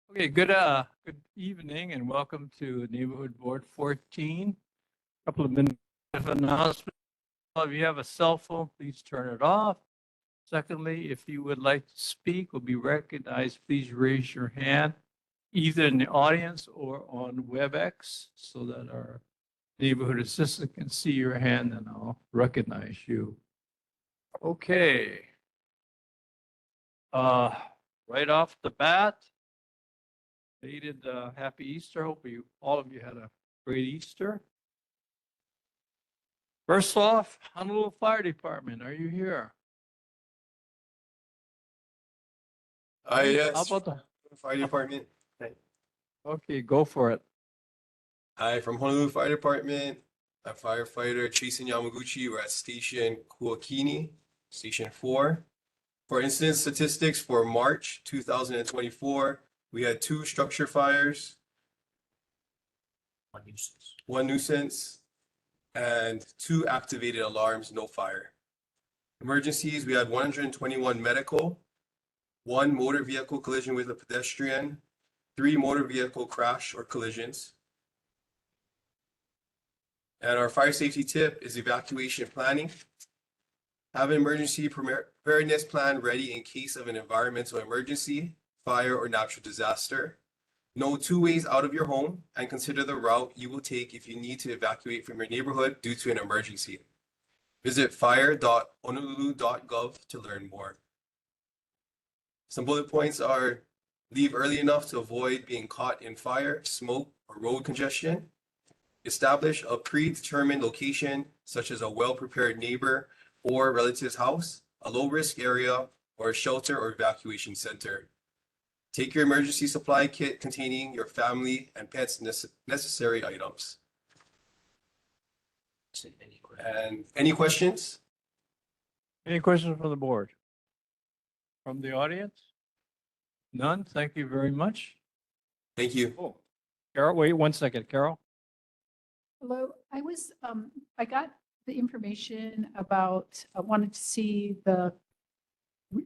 Okay, good evening and welcome to Neighborhood Board 14. Couple of minutes of announcement. If you have a cell phone, please turn it off. Secondly, if you would like to speak or be recognized, please raise your hand either in the audience or on WebEx so that our neighborhood assistant can see your hand and I'll recognize you. Okay. Right off the bat, dated happy Easter. Hope all of you had a great Easter. First off, Honolulu Fire Department, are you here? Yes. How about the? Fire Department. Okay, go for it. Hi, from Honolulu Fire Department. I'm firefighter Chasen Yamaguchi. We're at Station Kuakini, Station 4. For incident statistics for March 2024, we had 2 structure fires, one nuisance, and 2 activated alarms, no fire. Emergencies, we had 121 medical, 1 motor vehicle collision with a pedestrian, 3 motor vehicle crash or collisions. And our fire safety tip is evacuation planning. Have an emergency preparedness plan ready in case of an environmental emergency, fire, or natural disaster. Know 2 ways out of your home and consider the route you will take if you need to evacuate from your neighborhood due to an emergency. Visit fire.honolulu.gov to learn more. Some bullet points are: leave early enough to avoid being caught in fire, smoke, or road congestion. Establish a predetermined location, such as a well-prepared neighbor or relative's house, a low-risk area, or a shelter or evacuation center. Take your emergency supply kit containing your family and pets' necessary items. And any questions? Any questions from the board? From the audience? None? Thank you very much. Thank you. Oh, Carol, wait 1 second, Carol. Hello, I got the information about, I wanted to see the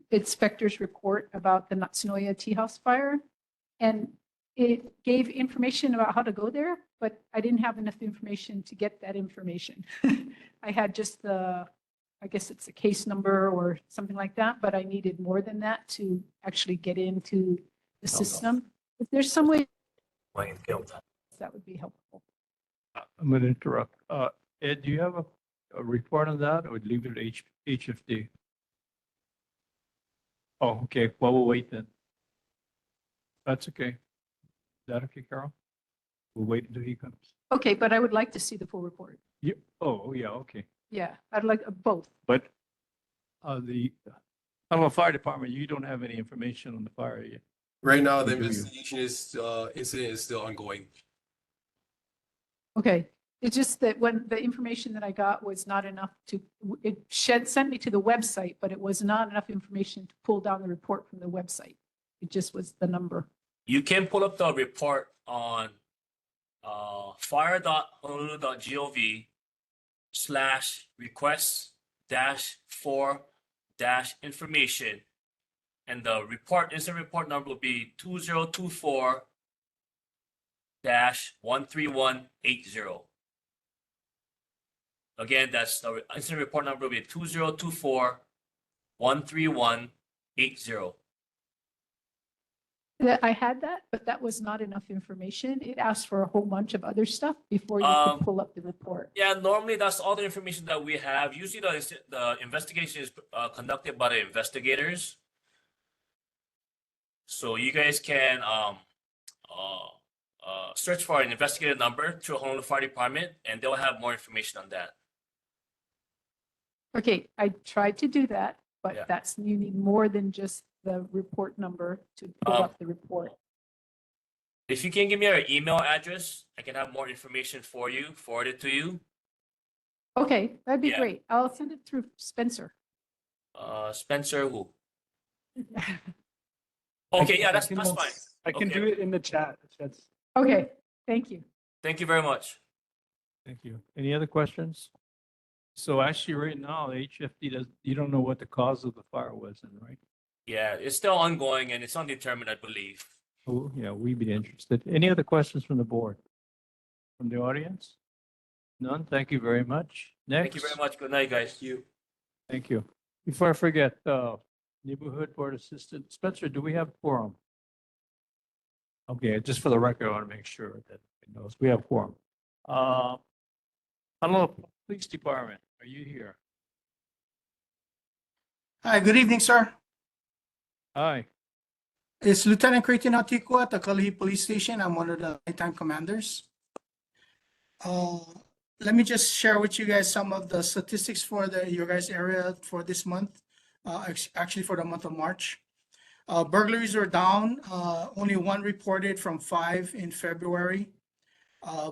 inspector's report about the Natsunoya Tea House fire. And it gave information about how to go there, but I didn't have enough information to get that information. I had just I guess it's a case number or something like that, but I needed more than that to actually get into the system. If there's some way that would be helpful. I'm going to interrupt. Ed, do you have a report on that or leave it at HFD? Oh, okay. Well, we'll wait then. That's okay. Is that okay, Carol? We'll wait until he comes. Okay, but I would like to see the full report. Yeah. Oh, yeah. Okay. Yeah, I'd like both. But the Honolulu Fire Department, you don't have any information on the fire yet. Right now, the Do you? investigation incident is still ongoing. Okay, it's just that when the information that I got was not enough sent me to the website, but it was not enough information to pull down the report from the website. It just was the number. You can pull up the report on fire.honolulu.gov/requests-for-information. And the incident report number will be 2024-13180. Again, that's the incident report number will be 2024-13180. I had that, but that was not enough information. It asked for a whole bunch of other stuff before you could pull up the report. Yeah, normally that's all the information that we have. Usually the investigation is conducted by the investigators. So you guys can search for an investigator number through Honolulu Fire Department, and they'll have more information on that. Okay, I tried to do that, but Yeah. you need more than just the report number to pull up the report. If you can give me your email address, I can have more information for you, forward it to you. Okay, that'd be Yeah. great. I'll send it through Spencer. Spencer who? Okay, yeah, that's fine. I can Okay. do it in the chat. That's Okay, thank you. Thank you very much. Thank you. Any other questions? So actually right now, the HFD you don't know what the cause of the fire was then, right? Yeah, it's still ongoing and it's undetermined, I believe. Oh, yeah, we'd be interested. Any other questions from the board? From the audience? None? Thank you very much. Next. Thank you very much. Good night, guys. Thank you. Before I forget, Neighborhood Board Assistant, Spencer, do we have quorum? Okay, just for the record, I want to make sure that it knows we have quorum. Hello, Police Department, are you here? Hi, good evening, sir. Hi, It's Lieutenant Creighton Atiko at the Kalihi Police Station. I'm one of the nighttime commanders. Let me just share with you guys some of the statistics for your guys' area for this month. Actually for the month of March. Burglaries are down, only one reported from 5 in February.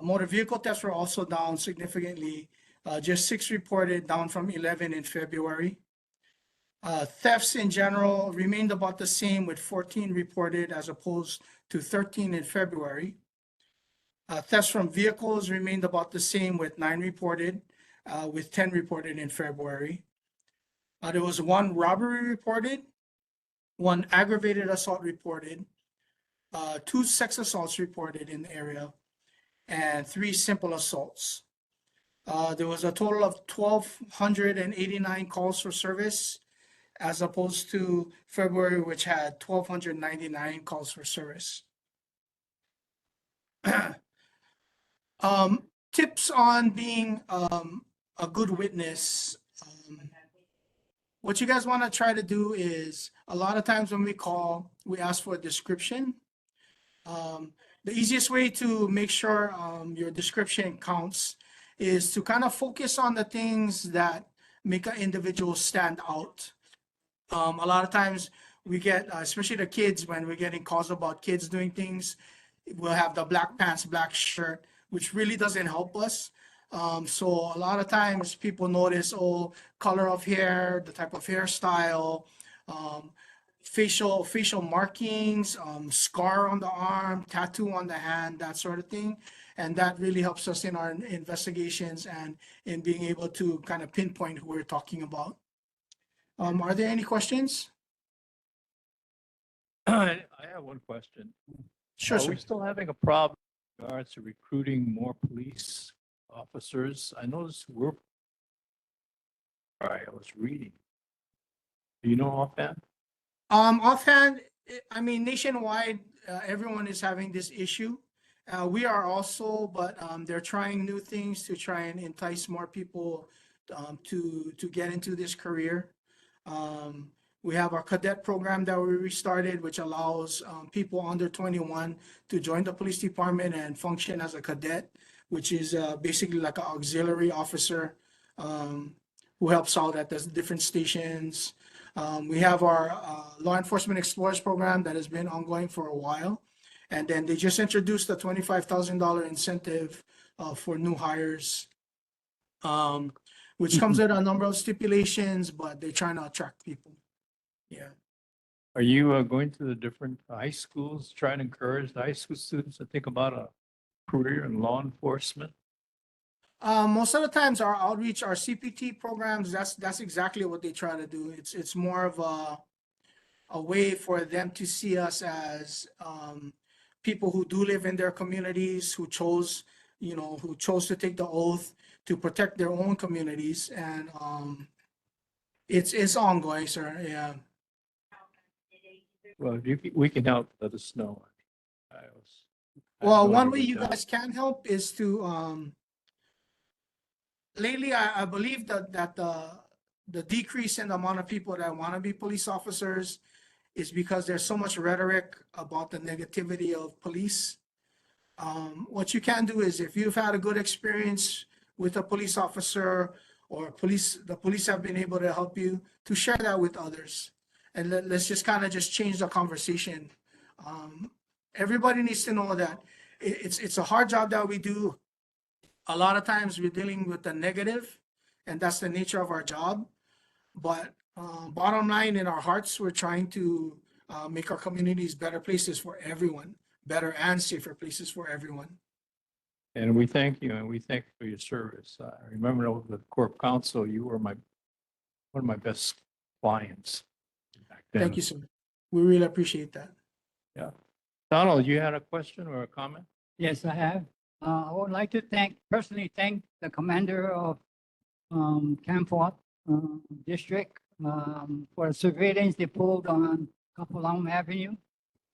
Motor vehicle thefts were also down significantly, just 6 reported, down from 11 in February. Thefts in general remained about the same, with 14 reported as opposed to 13 in February. Thefts from vehicles remained about the same, with 9 reported, with 10 reported in February. There was 1 robbery reported, 1 aggravated assault reported, 2 sex assaults reported in the area, and 3 simple assaults. There was a total of 1,289 calls for service, as opposed to February, which had 1,299 calls for service. Tips on being a good witness. What you guys want to try to do is, a lot of times when we call, we ask for a description. The easiest way to make sure your description counts is to kind of focus on the things that make an individual stand out. A lot of times we get, especially the kids, when we're getting calls about kids doing things, we'll have the black pants, black shirt, which really doesn't help us. So a lot of times people notice, oh, color of hair, the type of hairstyle, facial markings, scar on the arm, tattoo on the hand, that sort of thing. And that really helps us in our investigations and in being able to kind of pinpoint who we're talking about. Are there any questions? I have one question. Sure, Are sir. we still having a problem in regards to recruiting more police officers? I noticed I was reading. Do you know offhand? Offhand, I mean, nationwide, everyone is having this issue. We are also, but they're trying new things to try and entice more people to get into this career. We have our cadet program that we restarted, which allows people under 21 to join the police department and function as a cadet, which is basically like an auxiliary officer who helps out at the different stations. We have our Law Enforcement Explorers program that has been ongoing for a while. And then they just introduced a $25,000 incentive for new hires, which comes with a number of stipulations, but they're trying to attract people. Yeah. Are you going to the different high schools, trying to encourage the high school students to think about a career in law enforcement? Most of the times our outreach, our CPT programs, that's exactly what they try to do. It's more of a way for them to see us as people who do live in their communities, who chose to take the oath to protect their own communities. And it's ongoing, sir. Yeah. Well, we can help, let us know. I Well, know one way were you done. guys can help is to lately I believe that the decrease in the amount of people that want to be police officers is because there's so much rhetoric about the negativity of police. What you can do is, if you've had a good experience with a police officer or the police have been able to help you, to share that with others. And let's just kind of just change the conversation. Everybody needs to know that it's a hard job that we do. A lot of times we're dealing with the negative, and that's the nature of our job. But bottom line, in our hearts, we're trying to make our communities better places for everyone, better and safer places for everyone. And we thank you, and we thank you for your service. I remember over the Corp Council, you were one of my best clients back then. Thank you, sir. We really appreciate that. Yeah. Donald, you had a question or a comment? Yes, I have. I would like to personally thank the commander of Camp Fort District for the surveillance they pulled on Kapolong Avenue.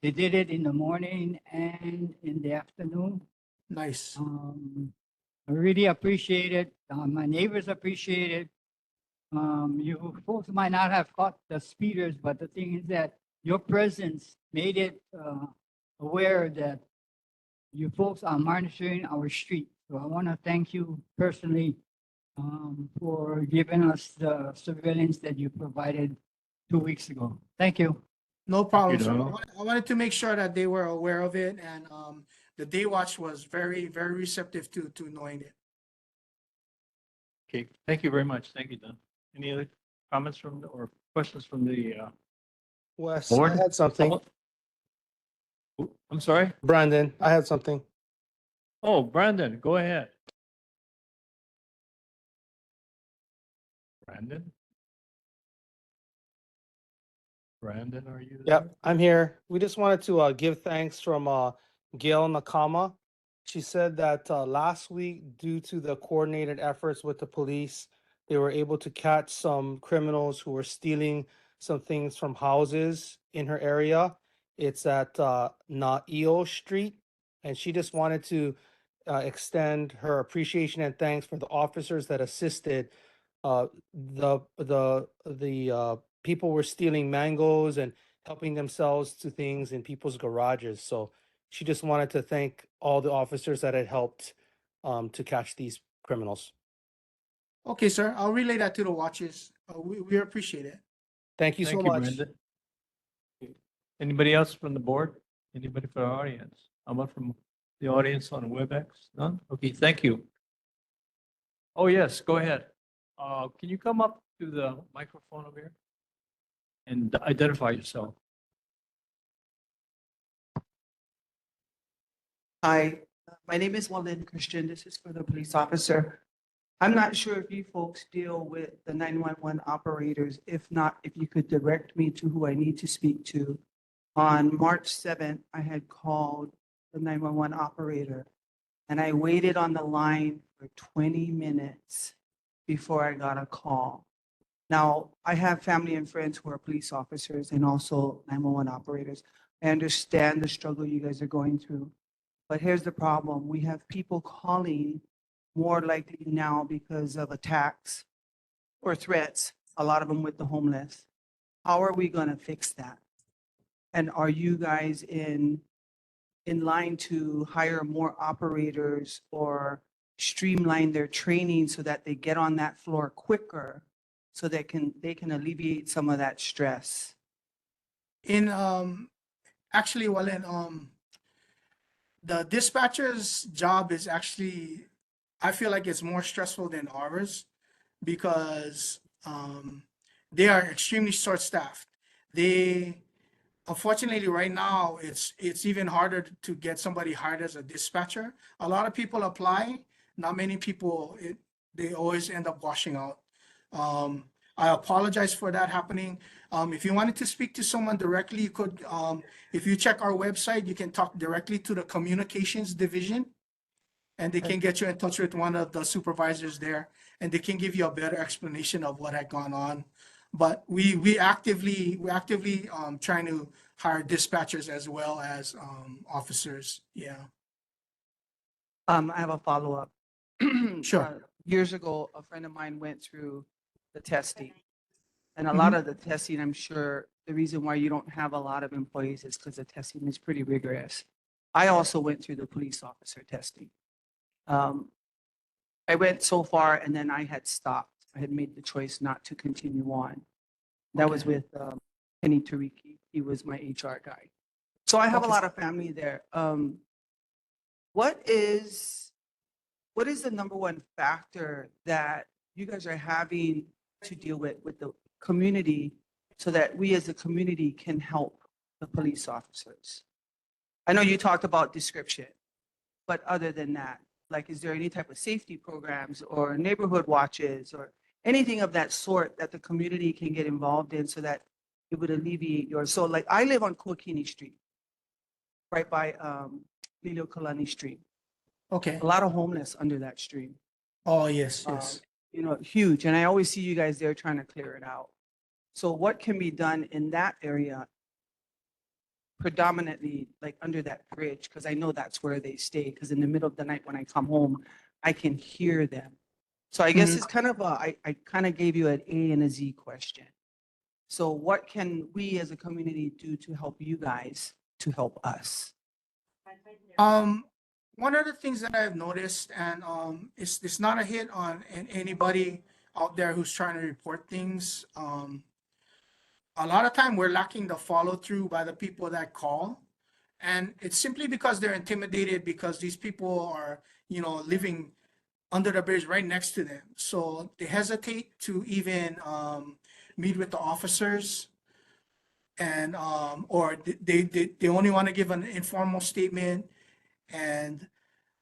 They did it in the morning and in the afternoon. Nice. I really appreciate it. My neighbors appreciate it. You folks might not have caught the speeders, but the thing is that your presence made it aware that you folks are monitoring our street. So I want to thank you personally for giving us the surveillance that you provided 2 weeks ago. Thank you. No problem, sir. Donald. I wanted to make sure that they were aware of it, and the day watch was very, very receptive to knowing it. Okay, thank you very much. Thank you, Don. Any other comments or questions from the Wes, board? I had something. I'm sorry? Brandon, I had something. Oh, Brandon, go ahead. Brandon? Brandon, are you there? Yep, I'm here. We just wanted to give thanks from Gail Nakama. She said that last week, due to the coordinated efforts with the police, they were able to catch some criminals who were stealing some things from houses in her area. It's at Naio Street, and she just wanted to extend her appreciation and thanks for the officers that assisted. The people were stealing mangoes and helping themselves to things in people's garages. So she just wanted to thank all the officers that had helped to catch these criminals. Okay, sir. I'll relay that to the watches. We appreciate it. Thank you so Thank you, much. Brandon. Anybody else from the board? Anybody from our audience? How about from the audience on WebEx? None? Okay, thank you. Oh, yes, go ahead. Can you come up to the microphone over here and identify yourself? Hi, my name is Walden Christian. This is for the police officer. I'm not sure if you folks deal with the 911 operators. If not, if you could direct me to who I need to speak to. On March 7th, I had called the 911 operator and I waited on the line for 20 minutes before I got a call. Now, I have family and friends who are police officers and also 911 operators. I understand the struggle you guys are going through. But here's the problem. We have people calling more likely now because of attacks or threats, a lot of them with the homeless. How are we going to fix that? And are you guys in line to hire more operators or streamline their training so that they get on that floor quicker so they can alleviate some of that stress? In actually, well, in the dispatcher's job is actually, I feel like it's more stressful than ours because they are extremely short-staffed. They, unfortunately, right now, it's even harder to get somebody hired as a dispatcher. A lot of people apply, not many people, they always end up washing out. I apologize for that happening. If you wanted to speak to someone directly, you could, if you check our website, you can talk directly to the communications division and they can get you in touch with one of the supervisors there and they can give you a better explanation of what had gone on. But we actively trying to hire dispatchers as well as officers. Yeah. I have a follow-up. Sure. Years ago, a friend of mine went through the testing. And a lot of the testing, I'm sure the reason why you don't have a lot of employees is because the testing is pretty rigorous. I also went through the police officer testing. I went so far and then I had stopped. I had made the choice not to continue on. That was with Kenny Tariki. He was my HR guy. So I have a lot of family there. What is the number one factor that you guys are having to deal with the community so that we as a community can help the police officers? I know you talked about description, but other than that, like, is there any type of safety programs or neighborhood watches or anything of that sort that the community can get involved in so that it would alleviate yours? So like I live on Kuakini Street. right by Liliha Stream. Okay. A lot of homeless under that stream. Oh, yes, Um, yes. You know, huge. And I always see you guys there trying to clear it out. So what can be done in that area predominantly like under that bridge? Because I know that's where they stay. Because in the middle of the night when I come home, I can hear them. So I guess Mhm. it's kind of I kind of gave you an A and a Z question. So what can we as a community do to help you guys to help us? One of the things that I've noticed, and it's not a hit on anybody out there who's trying to report things. A lot of time we're lacking the follow through by the people that call, and it's simply because they're intimidated because these people are, you know, living under the bridge right next to them, so they hesitate to even meet with the officers, and or they only want to give an informal statement. And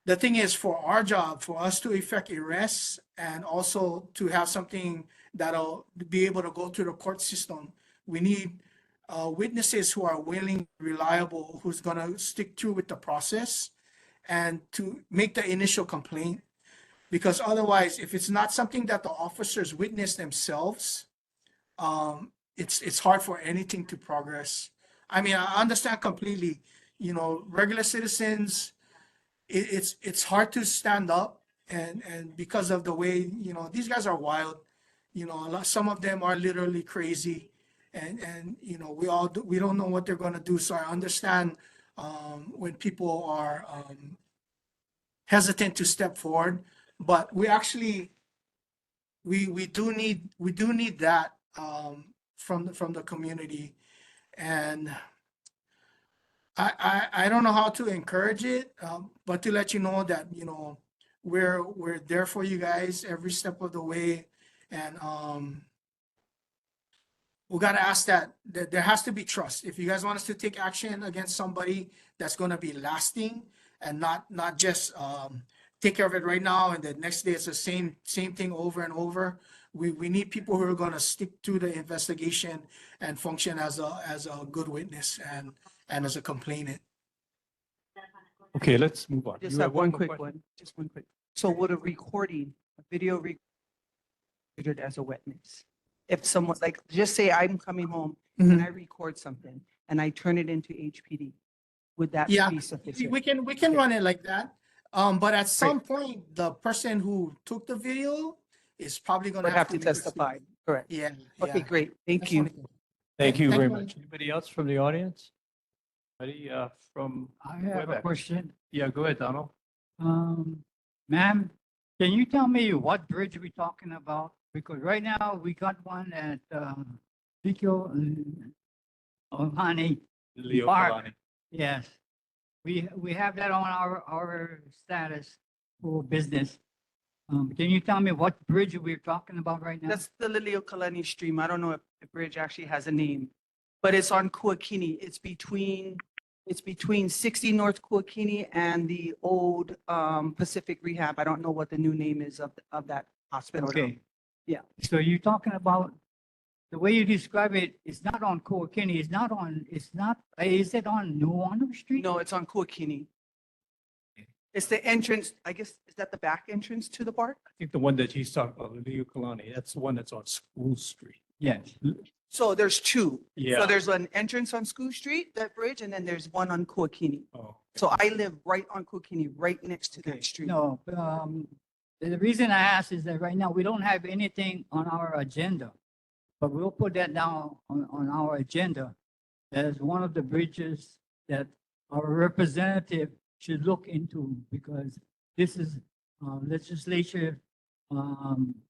the thing is, for our job, for us to effect arrests and also to have something that'll be able to go through the court system, we need witnesses who are willing, reliable, who's gonna stick through with the process and to make the initial complaint. Because otherwise, if it's not something that the officers witness themselves, it's hard for anything to progress. I mean, I understand completely, you know, regular citizens, it's hard to stand up, and because of the way, you know, these guys are wild, you know, some of them are literally crazy, and you know, we don't know what they're going to do. So I understand when people are hesitant to step forward, but we actually we do need that from the community. And I don't know how to encourage it, but to let you know that, you know, we're there for you guys every step of the way. And we gotta ask that there has to be trust. If you guys want us to take action against somebody, that's gonna be lasting and not just take care of it right now and the next day it's the same thing over and over. We need people who are gonna stick to the investigation and function as a good witness and as a complainant. Okay, let's move on. Just You have one more quick question? one, just one quick. So would a recording, a video recorded as a witness? If someone, like, just say I'm coming home and I record something and I turn it into HPD, would that Yeah, be sufficient? we can Okay. run it like that. But at some point, the person who took the video is probably gonna Would have to make a testify, statement. correct? Yeah, Okay, yeah. great, thank That's you. fine. Thank you Thank very you. much. Anybody else from the audience? Anybody from, I have a Webex. question. yeah, go ahead, Donald. Ma'am, can you tell me what bridge we're talking about? Because right now we got one at, Vico, Ohani. Leo Bark. Kalani. Yes. We have that on our status for business. Can you tell me what bridge we're talking about right now? That's the Liliha Stream. I don't know if the bridge actually has a name, but it's on Kuakini. It's between 60 North Kuakini and the old Pacific Rehab. I don't know what the new name is of that hospital. now. Okay. Yeah. So you're talking about, the way you describe it, it's not on Koakini, is it on Nuano Street? No, it's on Kuakini. It's the entrance, I guess, is that the back entrance to the park? I think the one that he's talking about, Leo Kalani, that's the one that's on School Street. Yes. So there's two. Yeah. So there's an entrance on School Street, that bridge, and then there's one on Kuakini. Oh, So I live right on Kuakini, right next to Okay. that street. No, the reason I ask is that right now we don't have anything on our agenda. But we'll put that down on our agenda as one of the bridges that our representative should look into, because this is legislature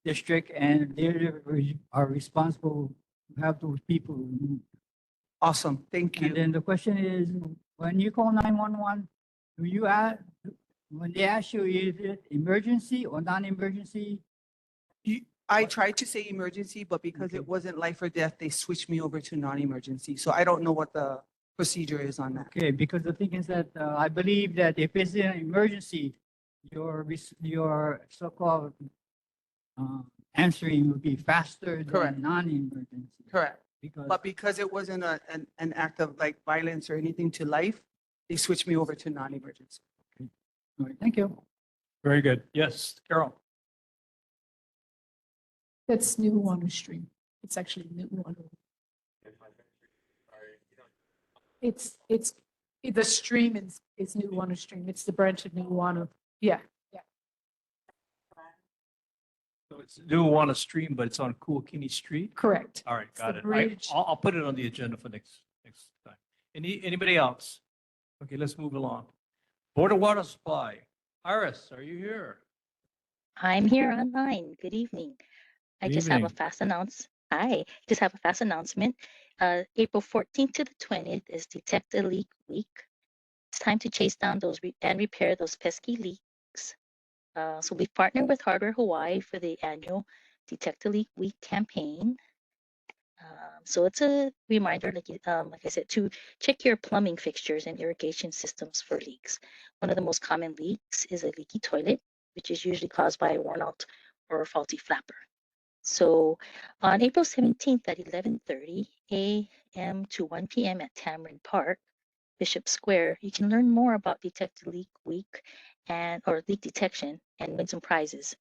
district, and are responsible to have those people removed. Awesome, thank And you. then the question is, when you call 911, do you ask, when they ask you, is it emergency or non-emergency? I tried to say emergency, but because Okay. it wasn't life or death, they switched me over to non-emergency. So I don't know what the procedure is on that. Okay, because the thing is that I believe that if it's an emergency, your so-called answering would be faster Correct. than non-emergency. Correct. Because, But because it wasn't an act of like violence or anything to life, they switched me over to non-emergency. All right, thank you. Very good. Yes, Carol. That's new water stream. It's actually new water. It's, the stream is new water stream. It's the branch of new water. Yeah, So it's do want to stream, but it's on Kuakini Street. correct. All right, It's got the it. bridge. I'll put it on the agenda for next time. Anybody else? Okay, let's move along. Board of Water Supply. Iris, are you here? I'm here online. Good evening. I Good just have a evening. fast announce. I just have a fast announcement. April 14th to the 20th is Detect a Leak Week. It's time to chase down those and repair those pesky leaks. So we partnered with Hardware Hawaii for the annual Detect a Leak Week campaign. So it's a reminder, like I said, to check your plumbing fixtures and irrigation systems for leaks. One of the most common leaks is a leaky toilet, which is usually caused by a worn out or faulty flapper. So on April 17th at 11:30 a.m. to 1 p.m. at Tamarind Park, Bishop Square, you can learn more about Detect Leak Week or leak detection and win some prizes.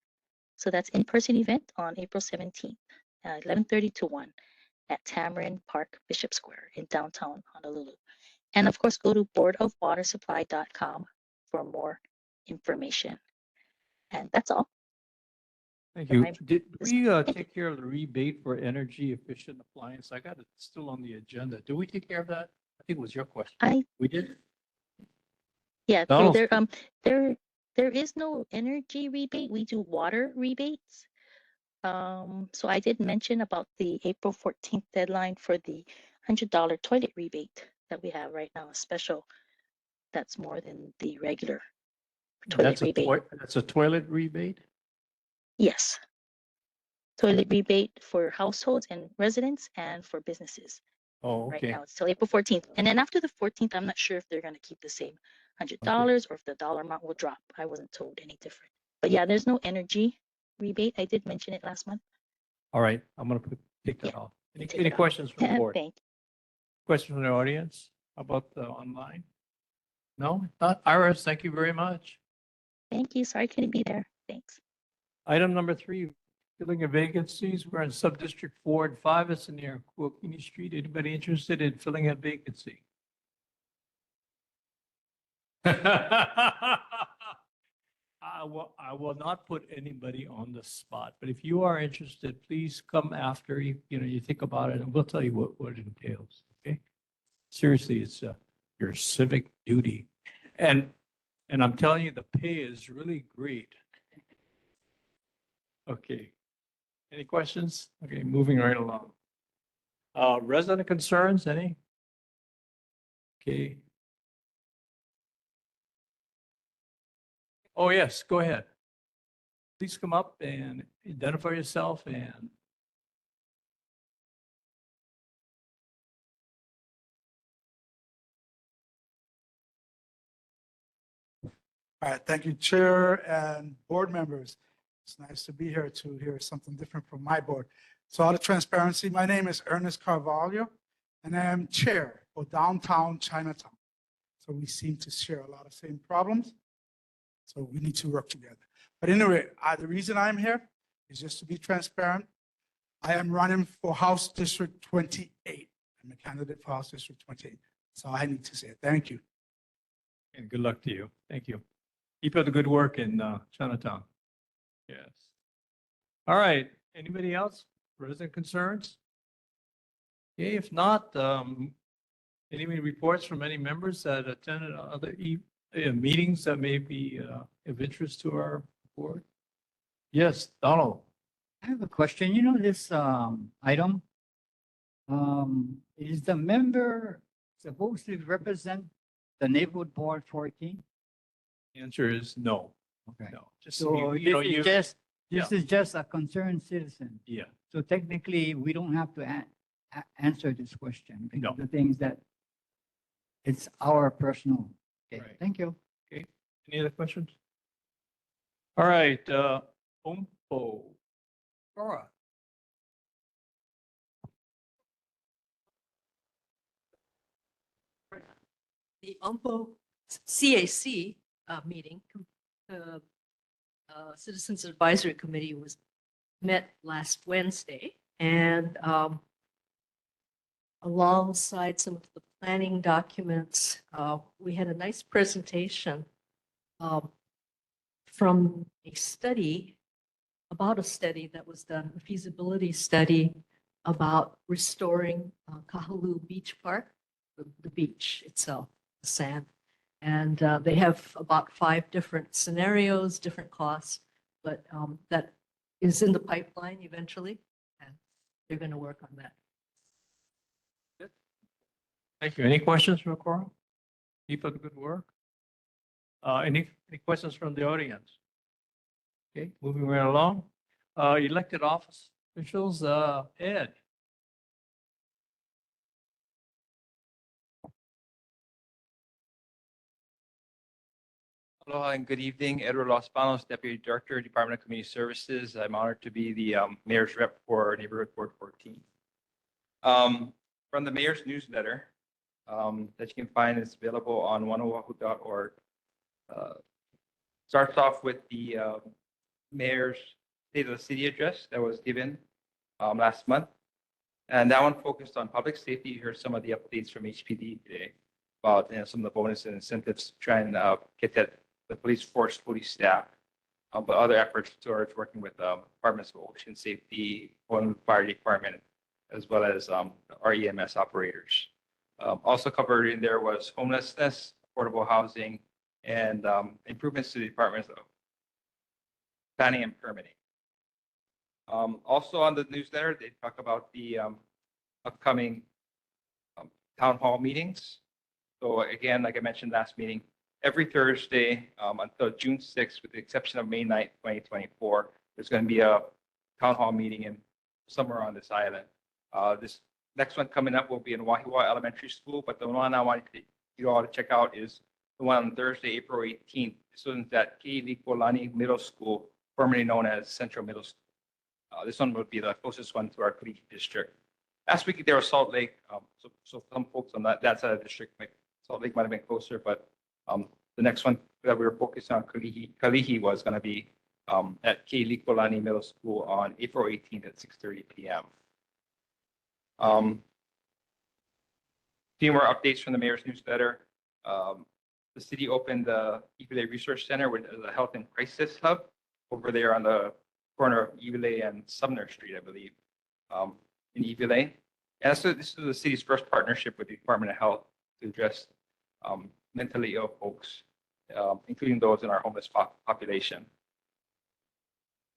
So that's in-person event on April 17th, 11:30 to 1 at Tamarind Park, Bishop Square in downtown Honolulu. And of course, go to boardofwatersupply.com for more information. And that's all. Thank for you. my- Did this we one. take care of the rebate for energy efficient appliance? I got it still on the agenda. Did we take care of that? I think it was your question. We did? Yeah, so Donald? there is no energy rebate. We do water rebates. So I did mention about the April 14th deadline for the $100 toilet rebate that we have right now, a special that's more than the regular toilet rebate. That's a toilet rebate? Yes. Toilet rebate for households and residents and for businesses. Oh, Right okay. now, it's till April 14th. And then after the 14th, I'm not sure if they're going to keep the same $100 or if the dollar amount will drop. I wasn't told any different. But yeah, there's no energy rebate. I did mention it last month. All right, I'm gonna take that Yeah, off. take Any it off. questions from the board? Thank you. Questions from the audience about the online? No, not Iris, thank you very much. Thank you. Sorry I couldn't be there. Thanks. Item number 3, filling of vacancies. We're in sub-district 4 and 5. It's near Kuakini Street. Anybody interested in filling a vacancy? I will not put anybody on the spot, but if you are interested, please come after you think about it and we'll tell you what it entails. Okay. Seriously, it's your civic duty. And I'm telling you, the pay is really great. Okay. Any questions? Okay, moving right along. Resident concerns, any? Okay. Oh, yes, go ahead. Please come up and identify yourself and All right, thank you, Chair and board members. It's nice to be here to hear something different from my board. So out of transparency, my name is Ernest Carvalho, and I am Chair for Downtown Chinatown. So we seem to share a lot of same problems. So we need to work together. But anyway, the reason I'm here is just to be transparent. I am running for House District 28. I'm a candidate for House District 28. So I need to say thank you. and good luck to you. Thank you. Keep up the good work in Chinatown. Yes. All right. Anybody else? Resident concerns? Okay, if not, any reports from any members that attended other meetings that may be of interest to our board? Yes, Donald. I have a question. You know, this item, is the member supposed to represent the neighborhood board 14? The answer is no. Okay. No. Just So this is just a concerned citizen. yeah. So technically, we don't have to answer this question. No. Because the things that it's our personal. Okay, Right. thank you. Any other questions? All right, Ompo. Laura. the UMPO CAC meeting, the Citizens Advisory Committee was met last Wednesday, and alongside some of the planning documents, we had a nice presentation from a study about a study that was done, a feasibility study about restoring Kahaluu Beach Park, the beach itself, the sand. And they have about 5 different scenarios, different costs, but that is in the pipeline eventually, and they're going to work on that. Thank you. Any questions for Coral? Keep up the good work. Any questions from the audience? Okay, moving right along. Elected office officials, Ed. Aloha and good evening. Edward Los Banos, Deputy Director, Department of Community Services. I'm honored to be the mayor's rep for Neighborhood Board 14. From the mayor's newsletter that you can find, it's available on oneoahu.org. Starts off with the mayor's State of the City address that was given last month. And that one focused on public safety. You heard some of the updates from HPD today about some of the bonuses and incentives to try and get the police force fully staffed, but other efforts towards working with departments of ocean safety, fire department, as well as our EMS operators. Also covered in there was homelessness, affordable housing, and improvements to the departments of planning and permitting. Also on the newsletter, they talk about the upcoming town hall meetings. So again, like I mentioned last meeting, every Thursday until June 6th, with the exception of May 9th, 2024, there's going to be a town hall meeting in somewhere on this island. This next one coming up will be in Wahiwa Elementary School, but the one I want you all to check out is the one on Thursday, April 18th. This one's at Ke'ilikolani Middle School, formerly known as Central Middle School. This one would be the closest one to our Kalihi district. Last week there was Salt Lake, so some folks on that side of the district, Salt Lake might have been closer, but the next one that we were focused on, Kalihi was going to be at Ke'ilikolani Middle School on April 18th at 6:30 p.m. A few more updates from the mayor's newsletter. The city opened the Iwilei Resource Center with the Health and Crisis Hub over there on the corner of Iwilei and Sumner Street, I believe, in Iwilei. And so this is the city's first partnership with the Department of Health to address mentally ill folks, including those in our homeless population.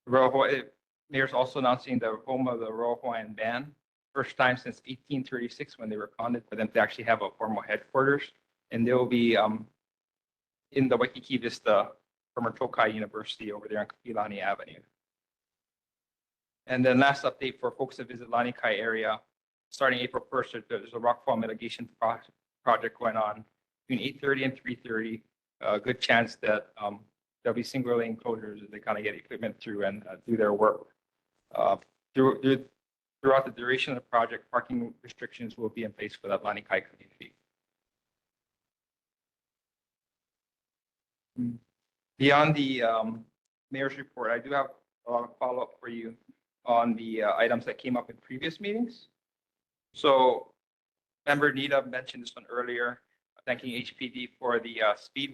Mayor's also announcing the home of the Royal Hawaiian Band, first time since 1836 when they were founded for them to actually have a formal headquarters. And they will be in the Waikiki Vista from Tokai University over there on Kapilani Avenue. And then last update for folks that visit Lanikai area, starting April 1st, there's a rockfall mitigation project going on between 8:30 and 3:30. Good chance that there'll be single lane closures as they kind of get equipment through and do their work. Throughout the duration of the project, parking restrictions will be in place for that Lanikai community. Beyond the mayor's report, I do have a lot of follow-up for you on the items that came up in previous meetings. So member Nita mentioned this one earlier, thanking HPD for the speed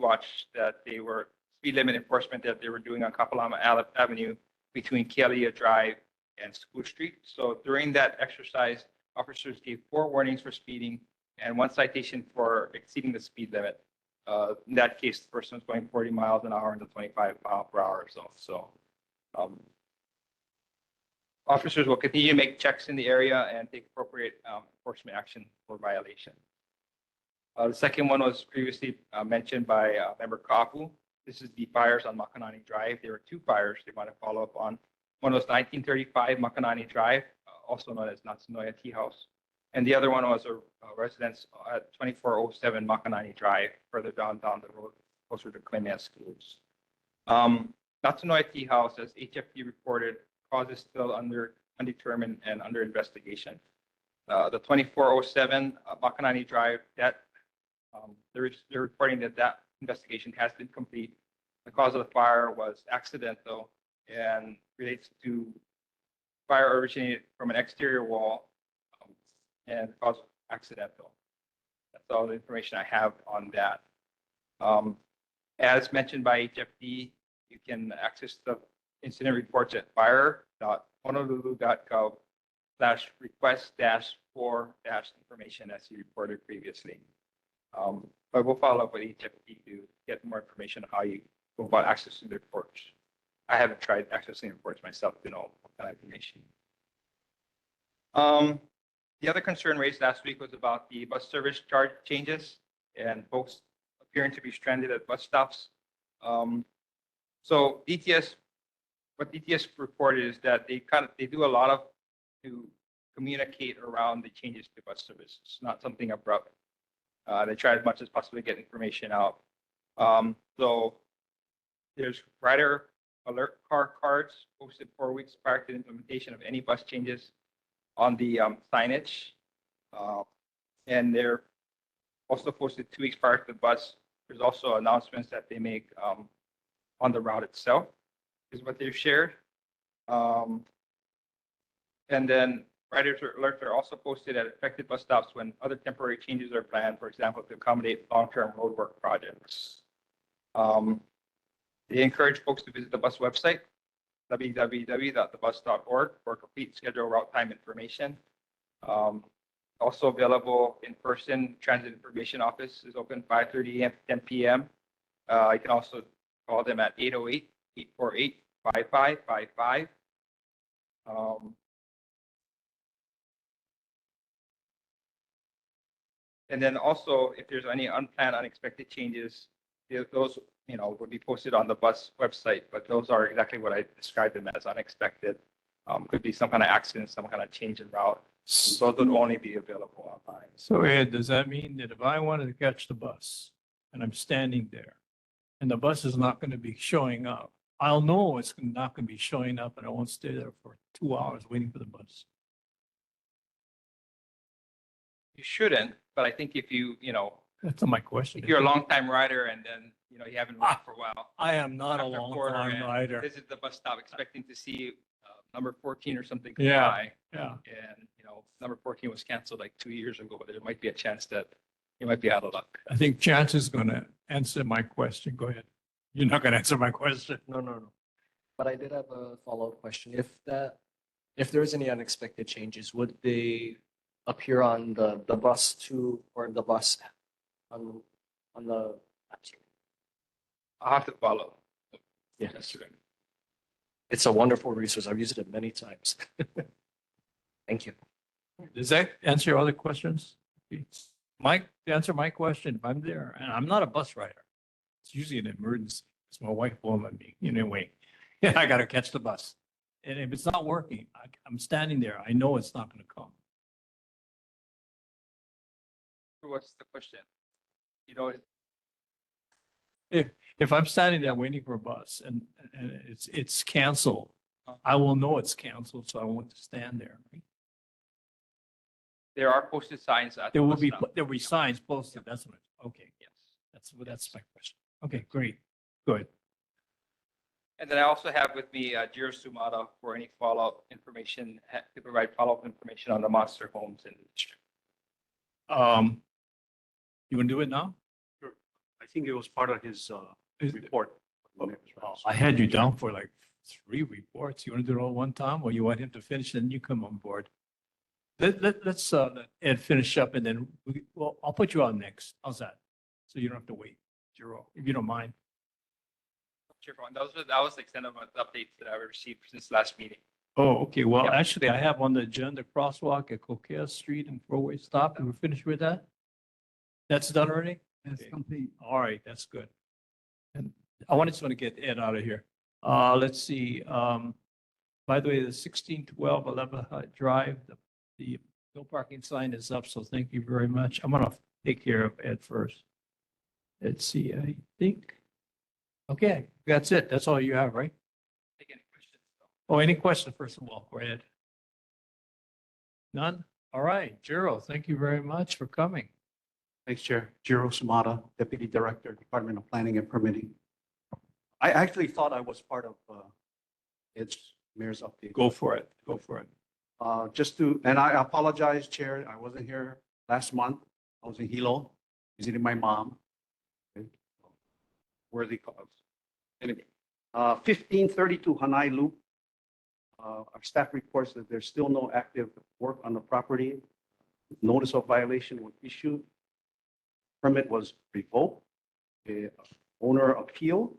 limit enforcement that they were doing on Kapalama Avenue between Kealia Drive and School Street. So during that exercise, officers gave 4 warnings for speeding and 1 citation for exceeding the speed limit. In that case, the person was going 40 miles an hour into 25 miles per hour or so. So officers will continue to make checks in the area and take appropriate enforcement action for violation. The second one was previously mentioned by member Kapu. This is the fires on Makanani Drive. There were 2 fires they want to follow up on. One was 1935 Makanani Drive, also known as Natsunoya Tea House. And the other one was a residence at 2407 Makanani Drive, further down the road, closer to Clemea Schools. Natsunoya Tea House, as HFD reported, cause is still undetermined and under investigation. The 2407 Makanani Drive, that They're reporting that that investigation has been complete. The cause of the fire was accidental and relates to fire originated from an exterior wall and cause accidental. That's all the information I have on that. As mentioned by HFD, you can access the incident reports at fire.honolulu.gov/request-for-information as you reported previously. But we'll follow up with HFD to get more information on how you go about accessing the reports. I haven't tried accessing reports myself to know what kind of information. The other concern raised last week was about the bus service charge changes and folks appearing to be stranded at bus stops. So what DTS reported is that they do a lot of to communicate around the changes to bus service. It's not something abrupt. They try as much as possible to get information out. So there's rider alert car cards posted 4 weeks prior to the implementation of any bus changes on the signage. And they're also posted 2 weeks prior to the bus. There's also announcements that they make on the route itself, is what they've shared. And then riders alerts are also posted at affected bus stops when other temporary changes are planned, for example, to accommodate long-term roadwork projects. They encourage folks to visit the bus website, www.thebus.org, for complete schedule route time information. Also available in person, transit information office is open 5:30 a.m. to 10 p.m. You can also call them at 808-848-5555. And then also, if there's any unplanned, unexpected changes, those would be posted on the bus website. But those are exactly what I described them as, unexpected. Could be some kind of accident, some kind of change in route. Those would only be available online. So Ed, does that mean that if I wanted to catch the bus and I'm standing there and the bus is not going to be showing up, I'll know it's not going to be showing up and I won't stay there for 2 hours waiting for the bus. You shouldn't, but I think if That's not my question. if you're a long-time rider and then, you haven't ridden for a while. I am not a after long quarter time and rider. Visit the bus stop expecting to see number 14 or something come Yeah, by. yeah. And, number 14 was canceled like 2 years ago, but there might be a chance that you might be out of luck. I think Chance is going to answer my question. Go ahead. You're not going to answer my question. No. But I did have a follow-up question. If there's any unexpected changes, would they appear on the bus too, or the bus on the? I'll have to follow. Yeah, That's right. it's a wonderful resource. I've used it many times. Thank you. Does that answer your other questions? Mike, to answer my question, if I'm there, and I'm not a bus rider, it's usually an emergency. It's my wife pulling on me, anyway. Yeah, I got to catch the bus. And if it's not working, I'm standing there. I know it's not going to come. What's the question? If I'm standing there waiting for a bus and it's canceled, I will know it's canceled, so I want to stand there. Right? There are posted signs at the There will bus be, stop. there will be signs posted. That's what, okay. Yes. That's my question. Okay, great. Good. And then I also have with me Jiro Sumata for any follow-up information, to provide follow-up information on the monster homes in the district. You want to do it now? I think it was part of his report. I had you down for like 3 reports. You want to do it all one time, or you want him to finish and you come on board? Let's let Ed finish up and then I'll put you on next. How's that? So you don't have to wait, Jiro, if you don't mind. Sure, that was the extent of the updates that I received since last meeting. Oh, okay. Well, Yeah. actually, I have on the agenda crosswalk at Coquille Street and four-way stop. Are we finished with that? That's done already? That's Okay. complete. All right, that's good. And just want to get Ed out of here. Let's see. By the way, the 1612 11 Drive, the no parking sign is up, so thank you very much. I'm gonna take care of Ed first. Let's see, I think. Okay, that's it. That's all you have, right? Take any questions? Oh, any questions, first of all, for Ed? None? All right, Jiro, thank you very much for coming. Thanks, Chair. Jiro Sumata, Deputy Director, Department of Planning and Permitting. I actually thought I was part of its mayor's update. Go for it. Go for it. And I apologize, Chair, I wasn't here last month. I was in Hilo visiting my mom. Okay. Worthy cause. Anyway, 1532 Hanai Loop. Our staff reports that there's still no active work on the property. Notice of violation was issued. Permit was revoked. The owner appealed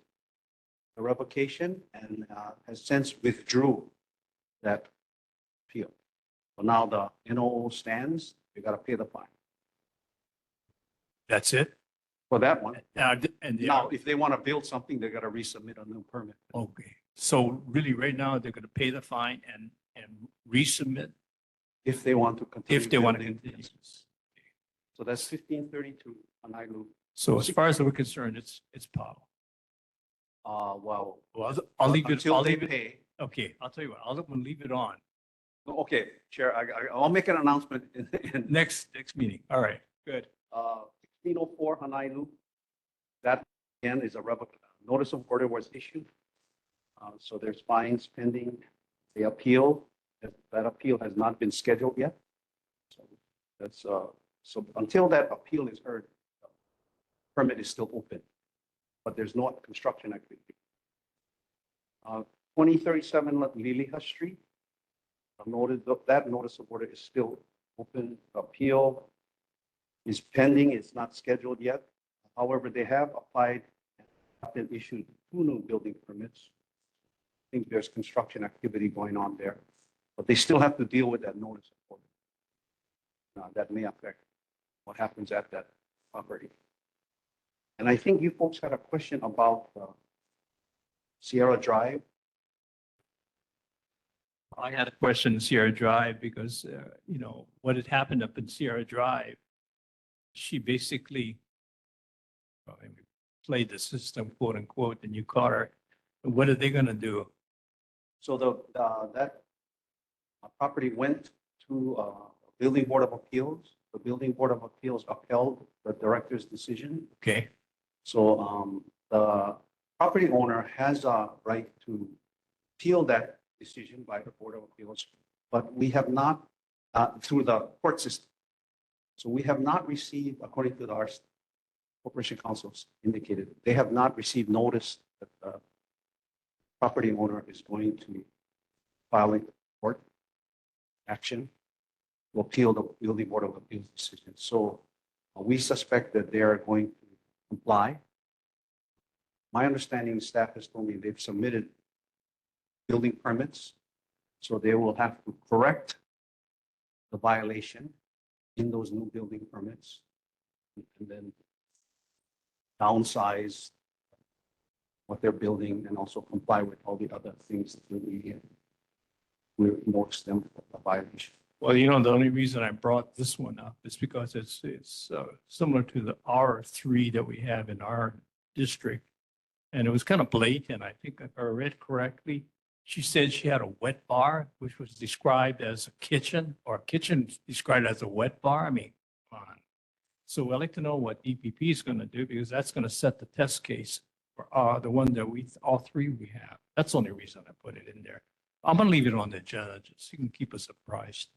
the revocation and has since withdrew that appeal. So now the NOO stands, you got to pay the fine That's it? for that one. And Now, if they want to build something, they got to resubmit a new permit. okay. So really, right now, they're going to pay the fine and resubmit If they want to continue. if they want to building. continue. So that's 1532 on I Loop. So as far as we're concerned, it's Powell. Well, Well, I'll leave it, until I'll they leave it. pay. Okay, I'll tell you what, I'll leave it on. Okay, Chair, I'll make an announcement in Next meeting. All right, good. 1604 Hanai Loop. That again is a notice of order was issued. So there's fines pending. The appeal, that appeal has not been scheduled yet. So that's, so until that appeal is heard, permit is still open, but there's no construction activity. 2037 Liliha Street. That notice of order is still open. Appeal is pending. It's not scheduled yet. However, they have applied and have been issued 2 new building permits. I think there's construction activity going on there, but they still have to deal with that notice of order. That may affect what happens at that property. And I think you folks had a question about Sierra Drive. I had a question in Sierra Drive because, what had happened up in Sierra Drive, she basically played the system, quote unquote, and you caught her. What are they going to do? So that property went to Building Board of Appeals. The Building Board of Appeals upheld the director's decision. Okay, So the property owner has a right to appeal that decision by the Board of Appeals, but we have not, through the court system. So we have not received, according to our Corporation Council's indicated, they have not received notice that the property owner is going to file a court action to appeal the Building Board of Appeals decision. So we suspect that they are going to comply. My understanding, staff has told me they've submitted building permits, so they will have to correct the violation in those new building permits and then downsize what they're building and also comply with all the other things that we notice them a violation. well, the only reason I brought this one up is because it's similar to the R3 that we have in our district. And it was kind of blatant. I think if I read correctly, she said she had a wet bar, which was described as a kitchen, or a kitchen described as a wet bar. I mean, come on. So I'd like to know what DPP is going to do, because that's going to set the test case for the one that all 3 we have. That's the only reason I put it in there. I'm going to leave it on the agenda, just so you can keep us apprised.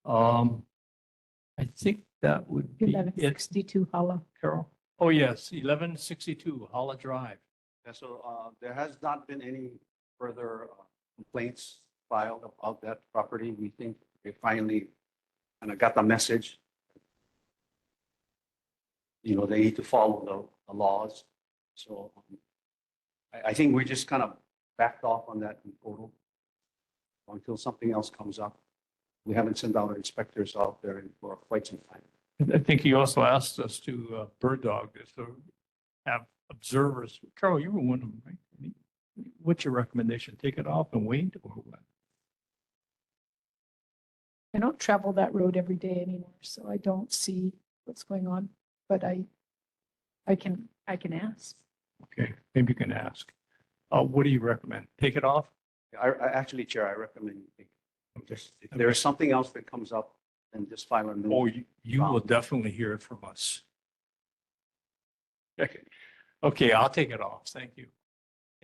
I think that would be it, 1162 Hala. Carol. Oh, yes, 1162 Holla Drive. Yeah, so there has not been any further complaints filed about that property. We think they finally kind of got the message. They need to follow the laws. So I think we just kind of backed off on that in total until something else comes up. We haven't sent out our inspectors out there for quite some time. I think he also asked us to bird dog this, or have observers. Carol, you were one of them, right? What's your recommendation? Take it off and wait, or what? I don't travel that road every day anymore, so I don't see what's going on, but I can ask. Okay, maybe you can ask. What do you recommend? Take it off? I actually, Chair, I recommend you take it. Just if there is something else that comes up, then just file a new. Oh, you will definitely hear it from us. Okay, I'll take it off. Thank you.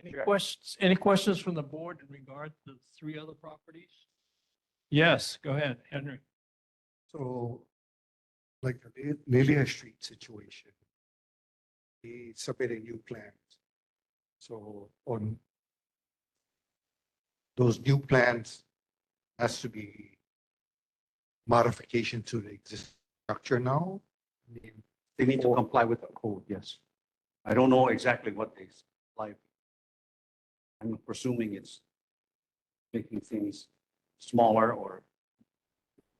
Any Sure. questions, any questions from the board in regard to the three other properties? Yes, go ahead, Henry. So, like the Liliha Street situation, he submitted new plans. So on those new plans has to be modification to the existing structure now. I mean, they need to comply with the code, yes. I don't know exactly what they apply. I'm presuming it's making things smaller or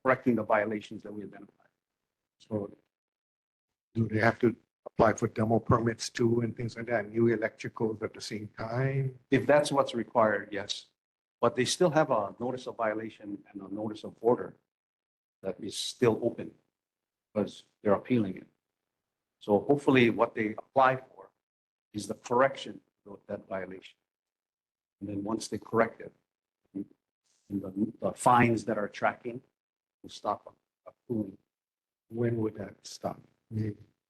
correcting the violations that we identified. So do they have to apply for demo permits too and things like that, new electricals at the same time? If that's what's required, yes. But they still have a notice of violation and a notice of order that is still open because they're appealing it. So hopefully what they apply for is the correction of that violation. And then once they correct it, and the fines that are tracking will stop approving. When would that stop?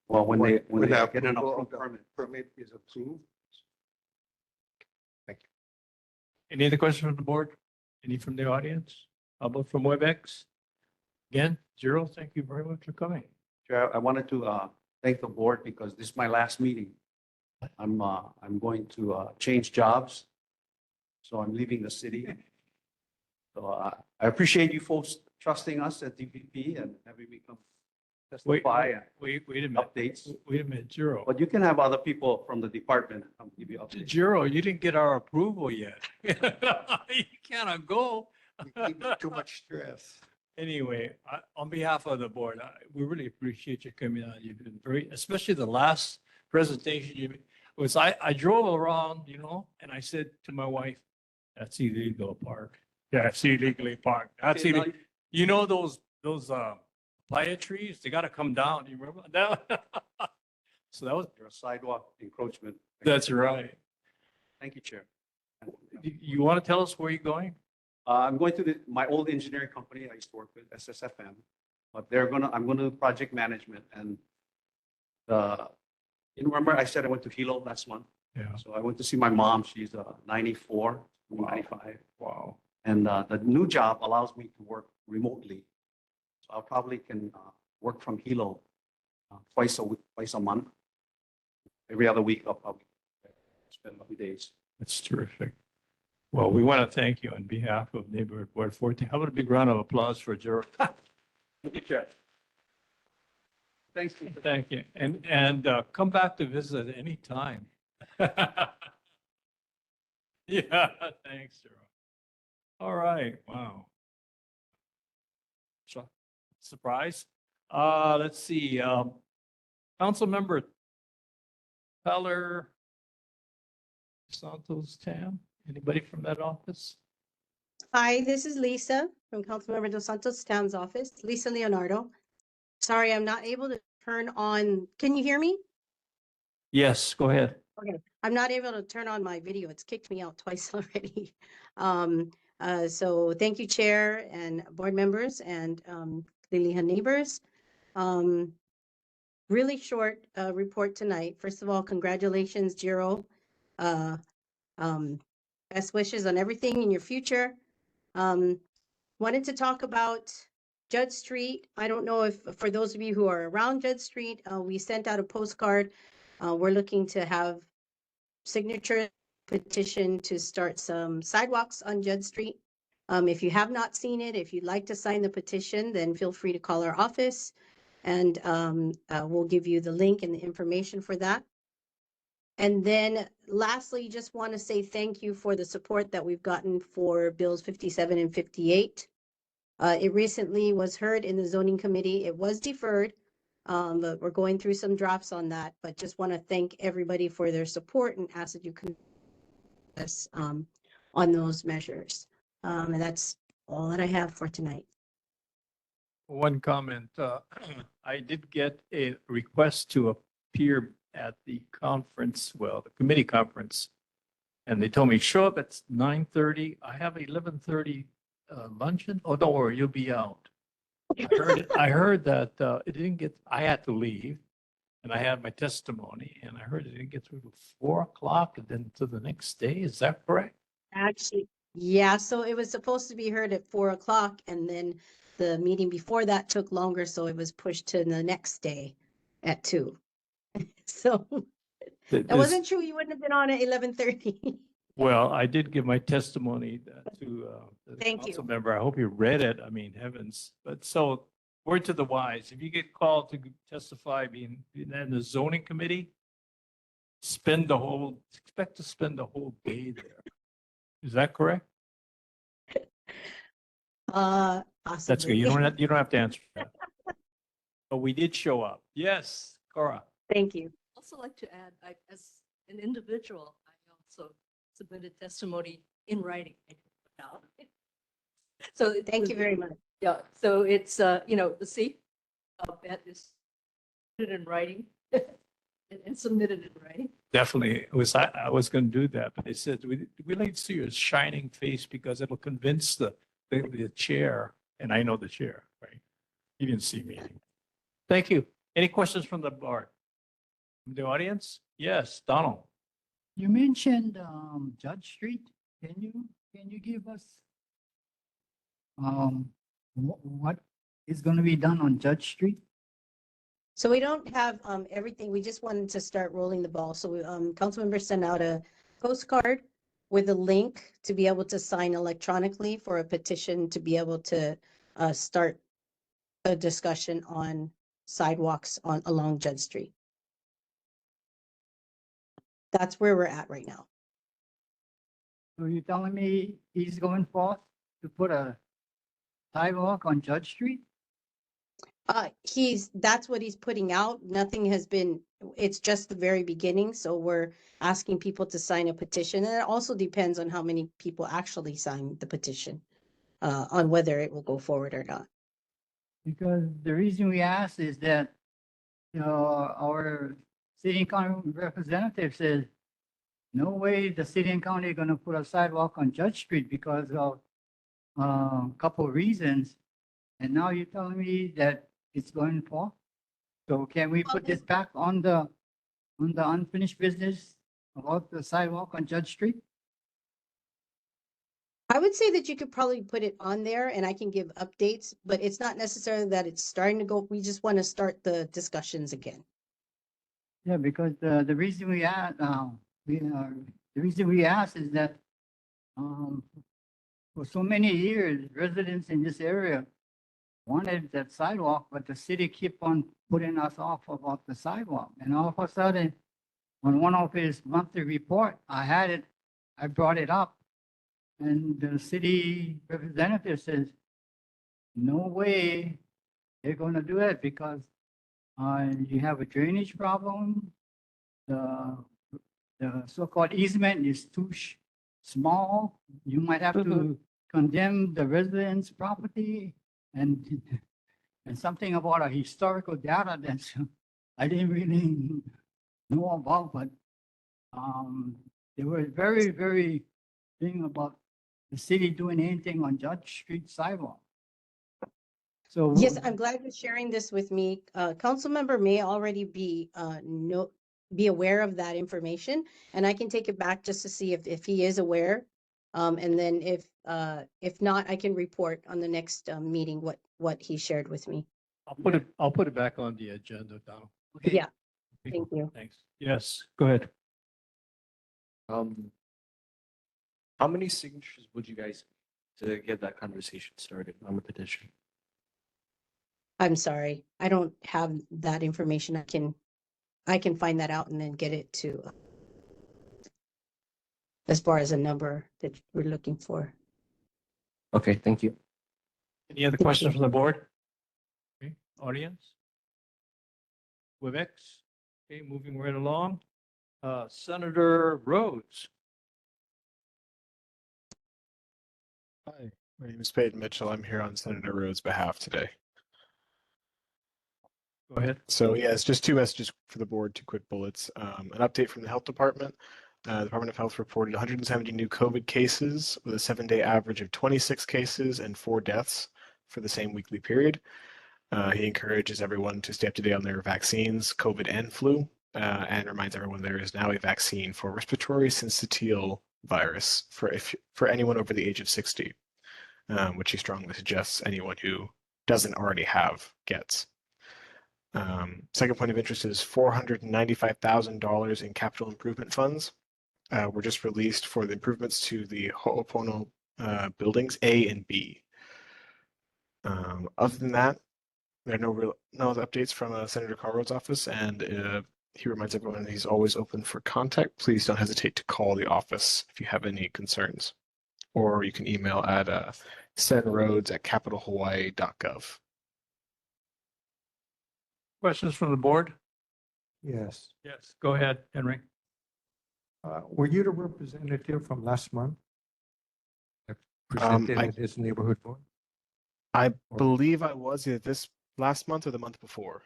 Well, when they get an approved permit. Permit is approved. Thank you. Any other questions from the board? Any from the audience? How about from WebEx? Again, Zero, thank you very much for coming. Chair, I wanted to thank the board because this is my last meeting. I'm going to change jobs. So I'm leaving the city. So I appreciate you folks trusting us at DPP and having me come testify and Wait a minute. updates. Wait a minute, Zero. But you can have other people from the department come give you updates. Zero, you didn't get our approval yet. You cannot go. Too much stress. Anyway, on behalf of the board, we really appreciate you coming out. You've been very, especially the last presentation you was, I drove around, and I said to my wife, that's illegal park. Yeah, it's illegally parked. That's Okay, now illegal. You know those playa trees, they gotta come down. You remember that? So that was, Your sidewalk encroachment. that's right. Thank you, Chair. You want to tell us where you're going? I'm going to my old engineering company I used to work with, SSFM. But I'm going to do project management and you remember I said I went to Hilo last month? Yeah. So I went to see my mom. She's 94, 95. Wow. And the new job allows me to work remotely. So I probably can work from Hilo twice a month. Every other week I'll probably spend a few days. That's terrific. Well, we want to thank you on behalf of Neighborhood Board 14. How about a big round of applause for Gerald? Thanks. Thank you. And come back to visit anytime. Yeah, thanks, Gerald. All right, wow. Surprise. Let's see, Council Member Tyler Santos Tam, anybody from that office? Hi, this is Lisa from Councilmember Dos Santos Town's office, Lisa Leonardo. Sorry, I'm not able to turn on, can you hear me? Yes, go ahead. Okay, I'm not able to turn on my video. It's kicked me out twice already. So thank you, Chair and board members and Liliha neighbors. Really short report tonight. First of all, congratulations, Jiro. Best wishes on everything in your future. Wanted to talk about Judd Street. I don't know if, for those of you who are around Judd Street, we sent out a postcard. We're looking to have signature petition to start some sidewalks on Judd Street. If you have not seen it, if you'd like to sign the petition, then feel free to call our office and we'll give you the link and the information for that. And then lastly, just want to say thank you for the support that we've gotten for bills 57 and 58. It recently was heard in the zoning committee. It was deferred, but we're going through some drafts on that. But just want to thank everybody for their support and ask that you can us on those measures. And that's all that I have for tonight. One comment, I did get a request to appear at the conference, well, the committee conference. And they told me, show up at 9:30. I have 11:30 luncheon. Oh, don't worry, you'll be out. I heard that it didn't get, I had to leave. and I had my testimony, and I heard it didn't get through to 4 o'clock and then to the next day. Is that correct? Actually, yeah, so it was supposed to be heard at 4 o'clock and then the meeting before that took longer, so it was pushed to the next day at 2. So that wasn't true. You wouldn't have been on at 11:30. Well, I did give my testimony to the Thank council you. member. I hope you read it. I mean, heavens. But so, word to the wise, if you get called to testify being in the zoning committee, expect to spend the whole day there. Is that correct? That's good. You don't have to answer that. But we did show up. Yes, Cora. Thank you. Also like to add, as an individual, I also submitted testimony in writing. Now. So Thank you very much. Yeah, so it's, the seat that is put in writing and submitted in writing. Definitely. I was going to do that, but they said, we like to see your shining face because it'll convince the chair. And I know the chair, right? You didn't see me. Thank you. Any questions from the board? From the audience? Yes, Donald. You mentioned Judge Street. Can you give us what is going to be done on Judge Street? So we don't have everything. We just wanted to start rolling the ball. So council members sent out a postcard with a link to be able to sign electronically for a petition to be able to start a discussion on sidewalks along Judd Street. That's where we're at right now. So you're telling me he's going forth to put a sidewalk on Judge Street? That's what he's putting out. Nothing has been, it's just the very beginning. So we're asking people to sign a petition. And it also depends on how many people actually sign the petition, on whether it will go forward or not. Because the reason we asked is that, our city and county representative says, no way the city and county are gonna put a sidewalk on Judge Street because of a couple of reasons. And now you're telling me that it's going for? So can we put this back on the unfinished business about the sidewalk on Judge Street? I would say that you could probably put it on there and I can give updates, but it's not necessarily that it's starting to go. We just want to start the discussions again. Yeah, because the reason we asked, is that for so many years, residents in this area wanted that sidewalk, but the city keep on putting us off about the sidewalk. And all of a sudden, on one of his monthly report, I brought it up. And the city representative says, no way they're gonna do it because you have a drainage problem. The so-called easement is too small. You might have to condemn the residents' property and something about a historical data that I didn't really know about, but they were very, very thing about the city doing anything on Judge Street sidewalk. So Yes, I'm glad you're sharing this with me. Council member may already be aware of that information, and I can take it back just to see if he is aware. And then if not, I can report on the next meeting what he shared with me. I'll put it back on the agenda, Donald. Okay. Yeah, thank you. Thanks. Yes, go ahead. How many signatures would you guys need to get that conversation started on the petition? I'm sorry, I don't have that information. I can find that out and then get it to as far as a number that we're looking for. Okay, thank you. Any other questions from the board? Okay, audience? WebEx? Okay, moving right along. Senator Rhodes. Hi, my name is Peyton Mitchell. I'm here on Senator Rhodes' behalf today. Go ahead. So yeah, it's just two messages for the board, two quick bullets. An update from the health department. The Department of Health reported 170 new COVID cases with a 7-day average of 26 cases and 4 deaths for the same weekly period. He encourages everyone to stay up to date on their vaccines, COVID and flu, and reminds everyone there is now a vaccine for respiratory syncytial virus for anyone over the age of 60, which he strongly suggests anyone who doesn't already have gets. Second point of interest is $495,000 in capital improvement funds were just released for the improvements to the Ho'opono buildings A and B. Other than that, there are no other updates from Senator Carlroad's office, and he reminds everyone he's always open for contact. Please don't hesitate to call the office if you have any concerns, or you can email at senroads@capitalhawaii.gov. Questions from the board? Yes. Yes, go ahead, Henry. Were you the representative from last month that presented at this neighborhood board? I believe I was either this last month or the month before.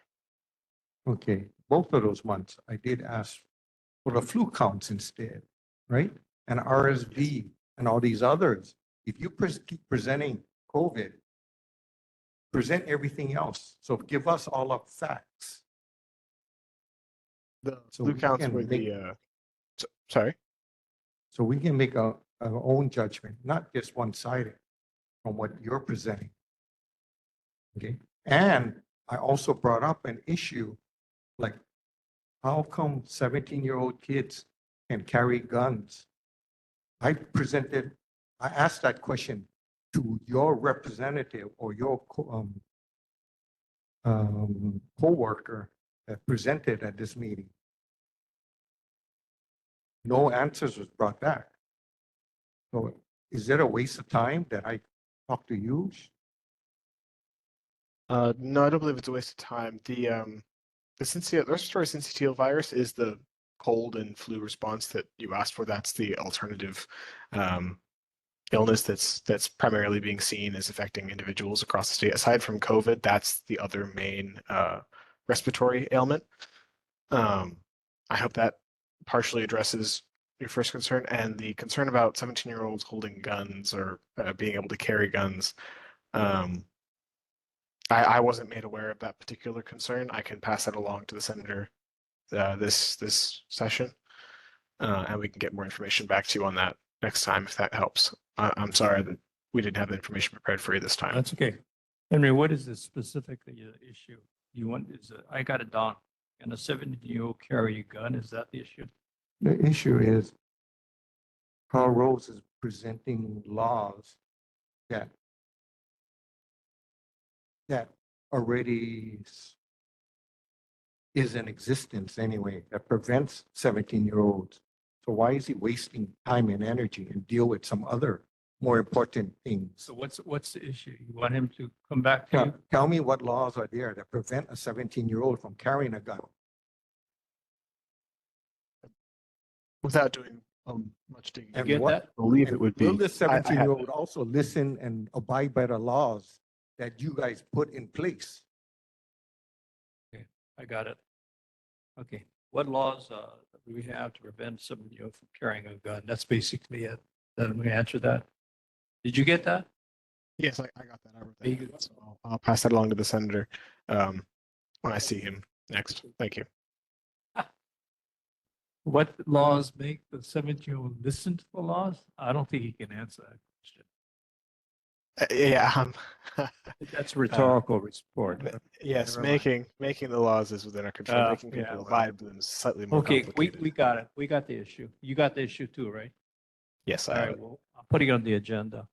Okay, both of those months, I did ask for the flu counts instead, right? And RSV and all these others. If you keep presenting COVID, present everything else. So give us all the facts. The So flu we counts can were make- sorry? So we can make our own judgment, not just one-sided from what you're presenting. Okay, and I also brought up an issue, like how come 17-year-old kids can carry guns? I asked that question to your representative or your co-worker that presented at this meeting. No answers was brought back. So is it a waste of time that I talk to you? No, I don't believe it's a waste of time. The respiratory syncytial virus is the cold and flu response that you asked for. That's the alternative illness that's primarily being seen as affecting individuals across the state. Aside from COVID, that's the other main respiratory ailment. I hope that partially addresses your first concern, and the concern about 17-year-olds holding guns or being able to carry guns. I wasn't made aware of that particular concern. I can pass that along to the senator this session, and we can get more information back to you on that next time if that helps. I'm sorry that we didn't have the information prepared for you this time. That's okay. Henry, what is the specific issue you want? I got it down. Can a 17-year-old carry a gun? Is that the issue? The issue is Carl Rose is presenting laws that already is in existence anyway, that prevents 17-year-olds. So why is he wasting time and energy and deal with some other more important things? So what's the issue? You want him to come back to you? Tell me what laws are there that prevent a 17-year-old from carrying a gun? Without doing much digging, And get what- that? I believe it would be. Will this I have 17-year-old also listen and abide by the laws that you guys put in place? I got it. Okay, what laws do we have to prevent somebody from carrying a gun? That's basically it. Then we answer that. Did you get that? Yes, I got that. I wrote that down, so I'll pass that along to the senator when I see him next. Thank you. What laws make the 17-year-old listen to the laws? I don't think he can answer that question. Yeah. That's a rhetorical report. Yes, Never mind. making the laws is within our control. Making yeah, people well. abide by them is slightly more Okay, complicated. we got it. We got the issue. You got the issue too, right? Yes, All I have right, it. well, I'm putting it on the agenda.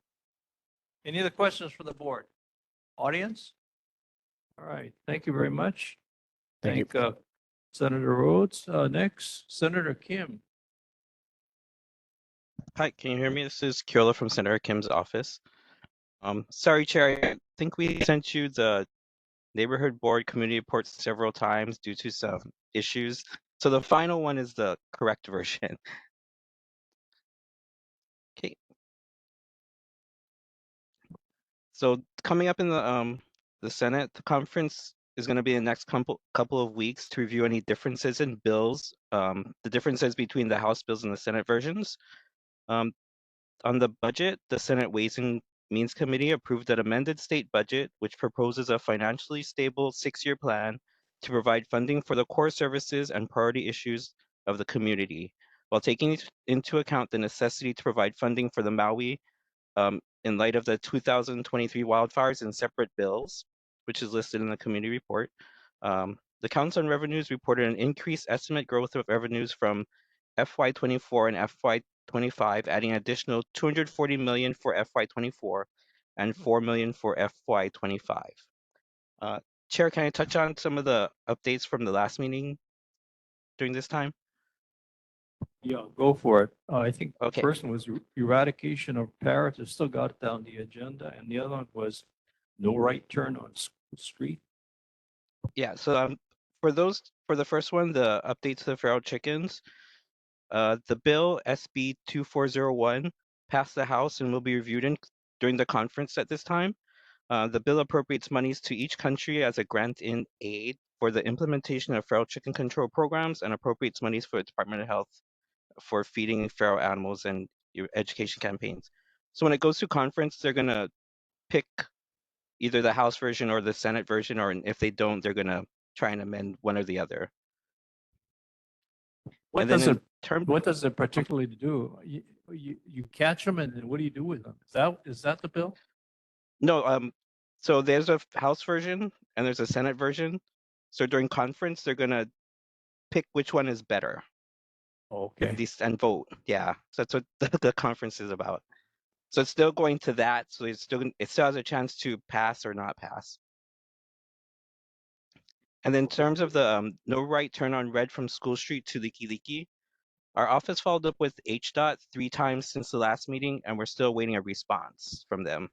Any other questions for the board? Audience? All right, thank you very much. Thank you. Senator Rhodes. Next, Senator Kim. Hi, can you hear me? This is Kyola from Senator Kim's office. Sorry, Chair, I think we sent you the neighborhood board community reports several times due to some issues. So the final one is the correct version. Okay. So coming up in the Senate, the conference is going to be in the next couple of weeks to review any differences in bills, the differences between the House bills and the Senate versions. On the budget, the Senate Ways and Means Committee approved an amended state budget, which proposes a financially stable 6-year plan to provide funding for the core services and priority issues of the community, while taking into account the necessity to provide funding for the Maui in light of the 2023 wildfires in separate bills, which is listed in the community report. The Council on Revenues reported an increased estimate growth of revenues from FY24 and FY25, adding an additional 240 million for FY24 and 4 million for FY25. Chair, can I touch on some of the updates from the last meeting during this time? Yeah, go for it. I think the Okay. first one was eradication of parrots. I still got it down the agenda. And the other one was no right turn on School Street. Yeah, so for the first one, the update to the feral chickens, the bill SB 2401 passed the House and will be reviewed during the conference at this time. The bill appropriates monies to each country as a grant in aid for the implementation of feral chicken control programs and appropriates monies for the Department of Health for feeding feral animals and education campaigns. So when it goes to conference, they're going to pick either the House version or the Senate version, or if they don't, they're going to try and amend one or the other. What And then does in it, what does it particularly do? You catch them and then what do you do with them? Is that the bill? No, so there's a House version and there's a Senate version. So during conference, they're going to pick which one is better. Okay. And vote. Yeah. So that's what the conference is about. So it's still going to that. So it still has a chance to pass or not pass. And then in terms of the no right turn on red from School Street to Leaky Leaky, our office followed up with HDOT 3 times since the last meeting, and we're still awaiting a response from them.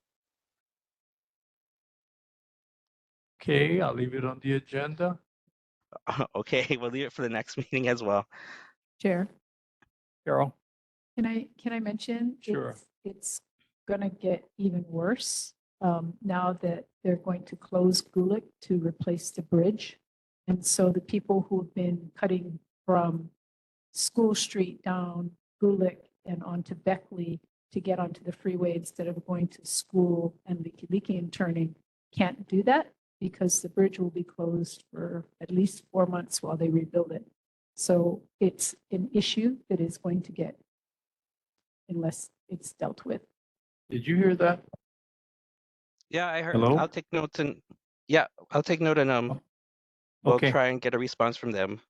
Okay, I'll leave it on the agenda. Okay, we'll leave it for the next meeting as well. Chair, Carol? can I mention? Sure. It's gonna get even worse, now that they're going to close Gulick to replace the bridge. And so the people who've been cutting from School Street down Gulick and onto Beckley to get onto the freeway instead of going to school and Leaky Leaky and turning, can't do that because the bridge will be closed for at least 4 months while they rebuild it. So it's an issue that is going to get, unless it's dealt with. Did you hear that? Yeah, I heard. Hello? I'll take notes and I'll take note and we'll Okay. try and get a response from them.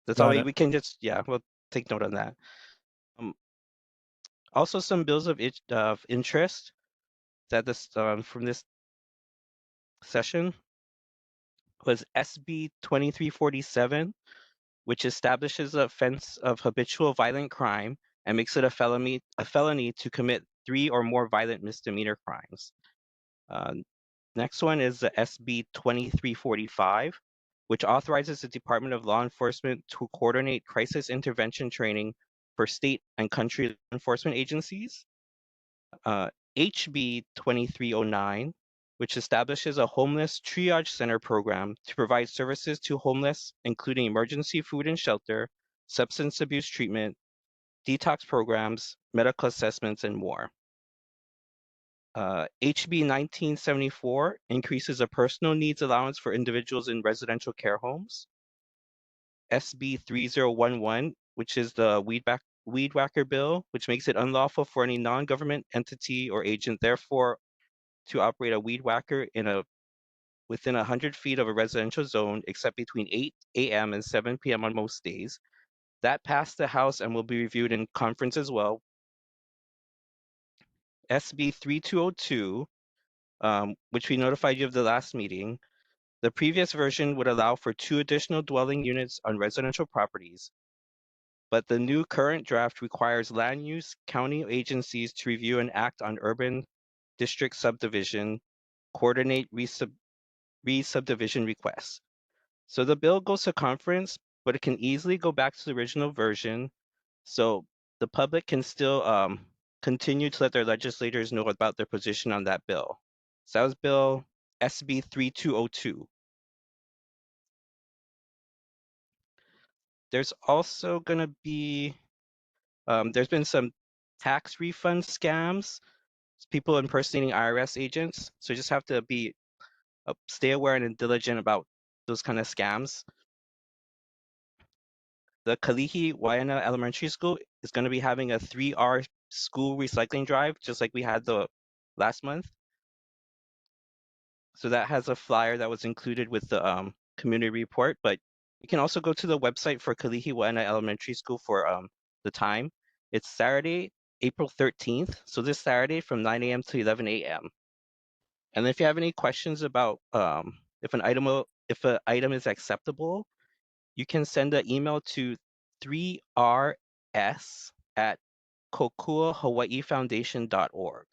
That's Got all it. we can just we'll take note on that. Also some bills of interest that this from this session was SB 2347, which establishes a offense of habitual violent crime and makes it a felony to commit 3 or more violent misdemeanor crimes. Next one is the SB 2345, which authorizes the Department of Law Enforcement to coordinate crisis intervention training for state and country law enforcement agencies. HB 2309, which establishes a homeless triage center program to provide services to homeless, including emergency food and shelter, substance abuse treatment, detox programs, medical assessments, and more. HB 1974 increases a personal needs allowance for individuals in residential care homes. SB 3011, which is the Weed Whacker bill, which makes it unlawful for any non-government entity or agent, therefore, to operate a weed whacker within 100 feet of a residential zone, except between 8 a.m. and 7 p.m. on most days. That passed the House and will be reviewed in conference as well. SB 3202, which we notified you of the last meeting. The previous version would allow for 2 additional dwelling units on residential properties, but the new current draft requires land use county agencies to review and act on urban district subdivision, coordinate re-subdivision requests. So the bill goes to conference, but it can easily go back to the original version. So the public can still continue to let their legislators know about their position on that bill. So that was Bill SB 3202. There's also going to be, there's been some tax refund scams. people impersonating IRS agents. So you just have to be stay aware and diligent about those kind of scams. The Kalihi Waiana Elementary School is going to be having a 3R school recycling drive, just like we had the last month. So that has a flyer that was included with the community report, but you can also go to the website for Kalihi Waiana Elementary School for the time. It's Saturday, April 13th. So this Saturday from 9 a.m. to 11 a.m. And if you have any questions about if an item is acceptable, you can send an email to 3rs@kokuahawaiifoundation.org.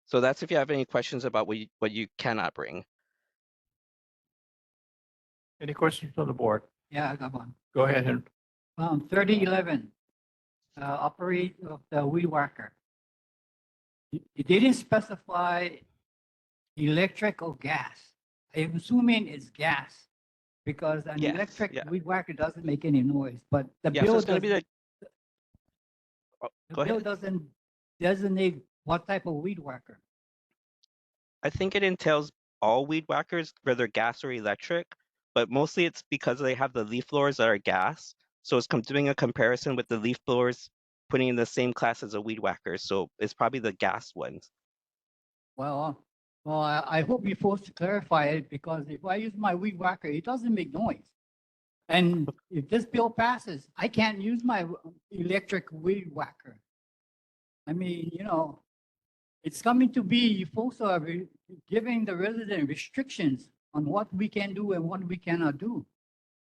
So that's if you have any questions about what you cannot bring. Any questions from the board? Yeah, I got one. Go ahead and 3011, operate of the weed whacker. It didn't specify electric or gas. I'm assuming it's gas because an Yes, electric yeah. weed whacker doesn't make any noise, but the Yeah, so bill it's going to be doesn't, oh, the go bill ahead. doesn't designate what type of weed whacker. I think it entails all weed whackers, whether gas or electric, but mostly it's because they have the leaf blowers that are gas. So it's doing a comparison with the leaf blowers, putting in the same class as a weed whacker. So it's probably the gas ones. Well, I hope you're forced to clarify it because if I use my weed whacker, it doesn't make noise. And if this bill passes, I can't use my electric weed whacker. I mean, it's coming to be, you folks are giving the resident restrictions on what we can do and what we cannot do.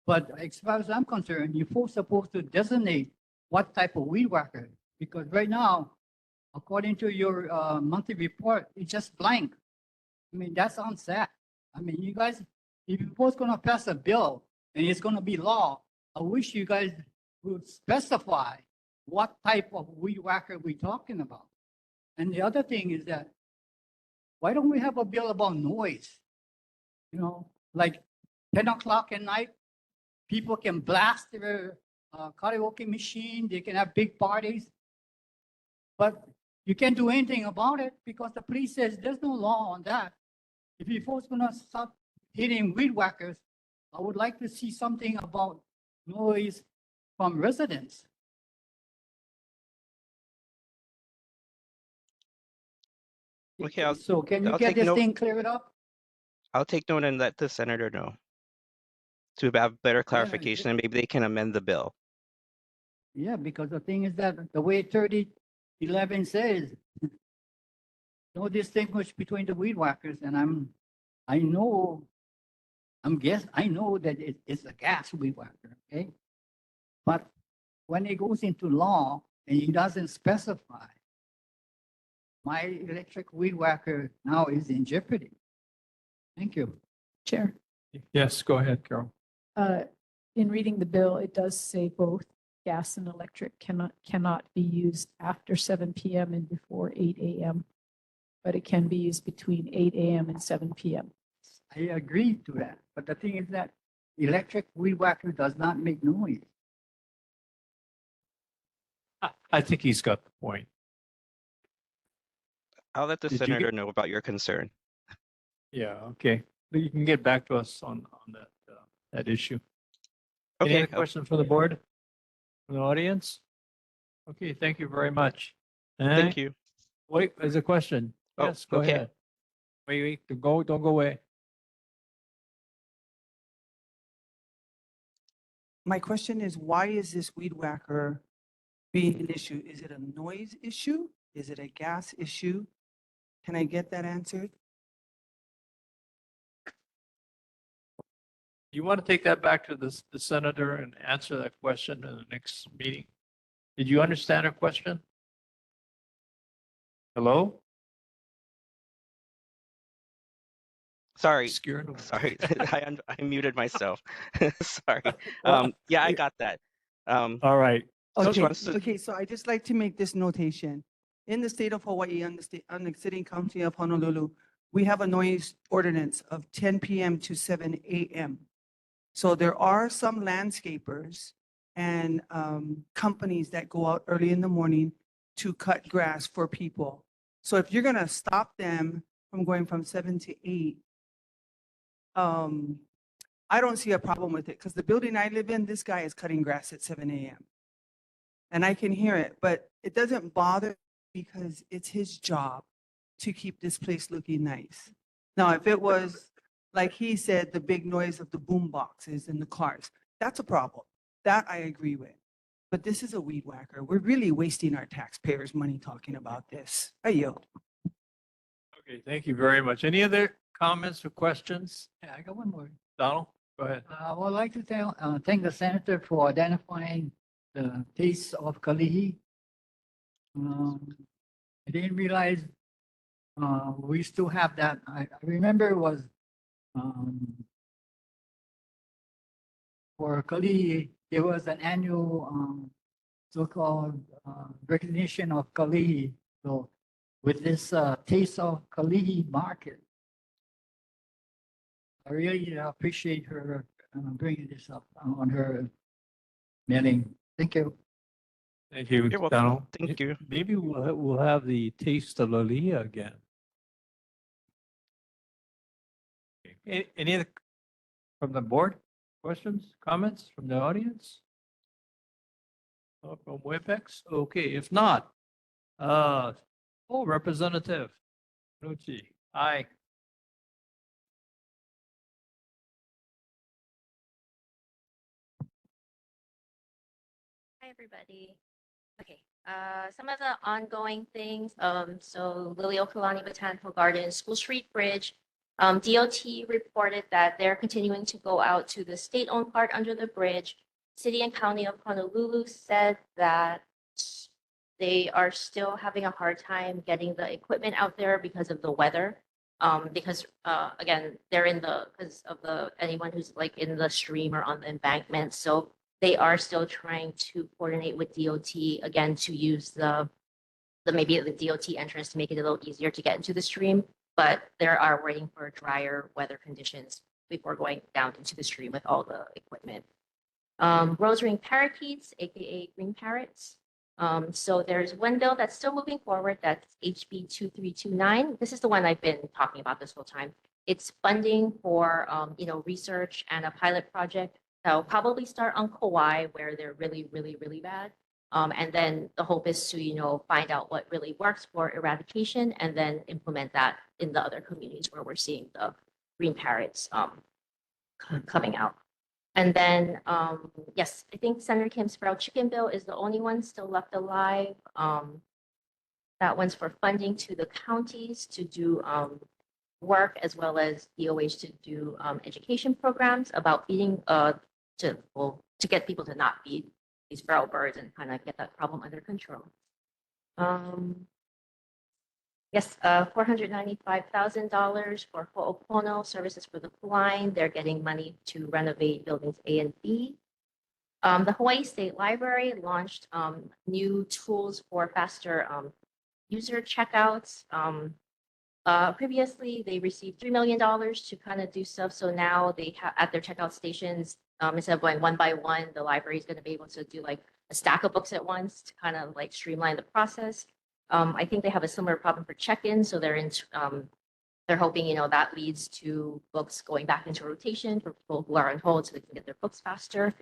But as far as I'm concerned, you folks are supposed to designate what type of weed whacker, because right now, according to your monthly report, it's just blank. I mean, that sounds sad. I mean, you guys, if you're both gonna pass a bill and it's gonna be law, I wish you guys would specify what type of weed whacker we're talking about. And the other thing is that, why don't we have a bill about noise? Like 10 o'clock at night, people can blast their karaoke machine, they can have big parties. But you can't do anything about it because the police says there's no law on that. If you folks gonna stop hitting weed whackers, I would like to see something about noise from residents. Okay, So can you I'll get take this note. thing cleared up? I'll take note and let the senator know to have better clarification, and maybe they can amend the bill. Yeah, because the thing is that the way 3011 says, no distinguish between the weed whackers, and I know that it's a gas weed whacker, okay? But when it goes into law and it doesn't specify, my electric weed whacker now is in jeopardy. Thank you. Chair, yes, go ahead, Carol. in reading the bill, it does say both gas and electric cannot be used after 7 p.m. and before 8 a.m., but it can be used between 8 a.m. and 7 p.m. I agree to that, but the thing is that electric weed whacker does not make noise. I think he's got the point. I'll let the Did you senator get- know about your concern. Yeah, okay. But you can get back to us on that issue. Any Okay, other questions from the board? From the audience? Okay, thank you very much. Thank you. Wait, there's a question. Oh, Yes, go okay. ahead. Wait, don't go away. My question is, why is this weed whacker being an issue? Is it a noise issue? Is it a gas issue? Can I get that answered? You want to take that back to the senator and answer that question in the next meeting? Did you understand her question? Hello? Sorry, Scared of- sorry, I muted myself. Sorry. Yeah, I got that. All right. Just Okay, wants to- okay, so I just like to make this notation. In the state of Hawaii, on the city and county of Honolulu, we have a noise ordinance of 10 p.m. to 7 a.m. So there are some landscapers and companies that go out early in the morning to cut grass for people. So if you're gonna stop them from going from 7 to 8, I don't see a problem with it, because the building I live in, this guy is cutting grass at 7 a.m. And I can hear it, but it doesn't bother me because it's his job to keep this place looking nice. Now, if it was, like he said, the big noise of the boom boxes and the cars, that's a problem. That I agree with. But this is a weed whacker. We're really wasting our taxpayers' money talking about this. I yield. Okay, thank you very much. Any other comments or questions? Yeah, I got one more. Donald, go ahead. I would like to thank the senator for identifying the taste of Kalihi. I didn't realize we still have that. I remember it was for Kalihi, there was an annual so-called recognition of Kalihi. So with this taste of Kalihi market, I really appreciate her bringing this up on her mailing. Thank you. Thank you, You're welcome. Donald. Thank you. Maybe we'll have the taste of Liliha again. Any other from the board? Questions, comments from the audience? From WebEx? Okay, if not, Representative Nucci, aye. Hi, everybody. Okay, some of the ongoing things, so Liliha Botanical Garden, School Street Bridge, DOT reported that they're continuing to go out to the state-owned part under the bridge. City and County of Honolulu said that they are still having a hard time getting the equipment out there because of the weather. Because again, they're because of anyone who's like in the stream or on the embankment. So they are still trying to coordinate with DOT again to use maybe the DOT entrance to make it a little easier to get into the stream. But they are waiting for drier weather conditions before going down into the stream with all the equipment. Rose ring parakeets, aka green parrots. So there's one bill that's still moving forward. That's HB 2329. This is the one I've been talking about this whole time. It's funding for research and a pilot project that will probably start on Kauai, where they're really, really, really bad. And then the hope is to find out what really works for eradication, and then implement that in the other communities where we're seeing the green parrots coming out. And then, yes, I think Senator Kim Sprout chicken bill is the only one still left alive. That one's for funding to the counties to do work, as well as DOH to do education programs about feeding to get people to not feed these feral birds and kind of get that problem under control. Yes, $495,000 for Ho'opono services for the line. They're getting money to renovate buildings A and B. The Hawaii State Library launched new tools for faster user checkouts. Previously, they received $3 million to kind of do stuff. So now they have at their checkout stations, instead of going one by one, the library is going to be able to do like a stack of books at once to kind of like streamline the process. I think they have a similar problem for check-in, so they're hoping that leads to books going back into rotation for people who are on hold, so they can get their books faster,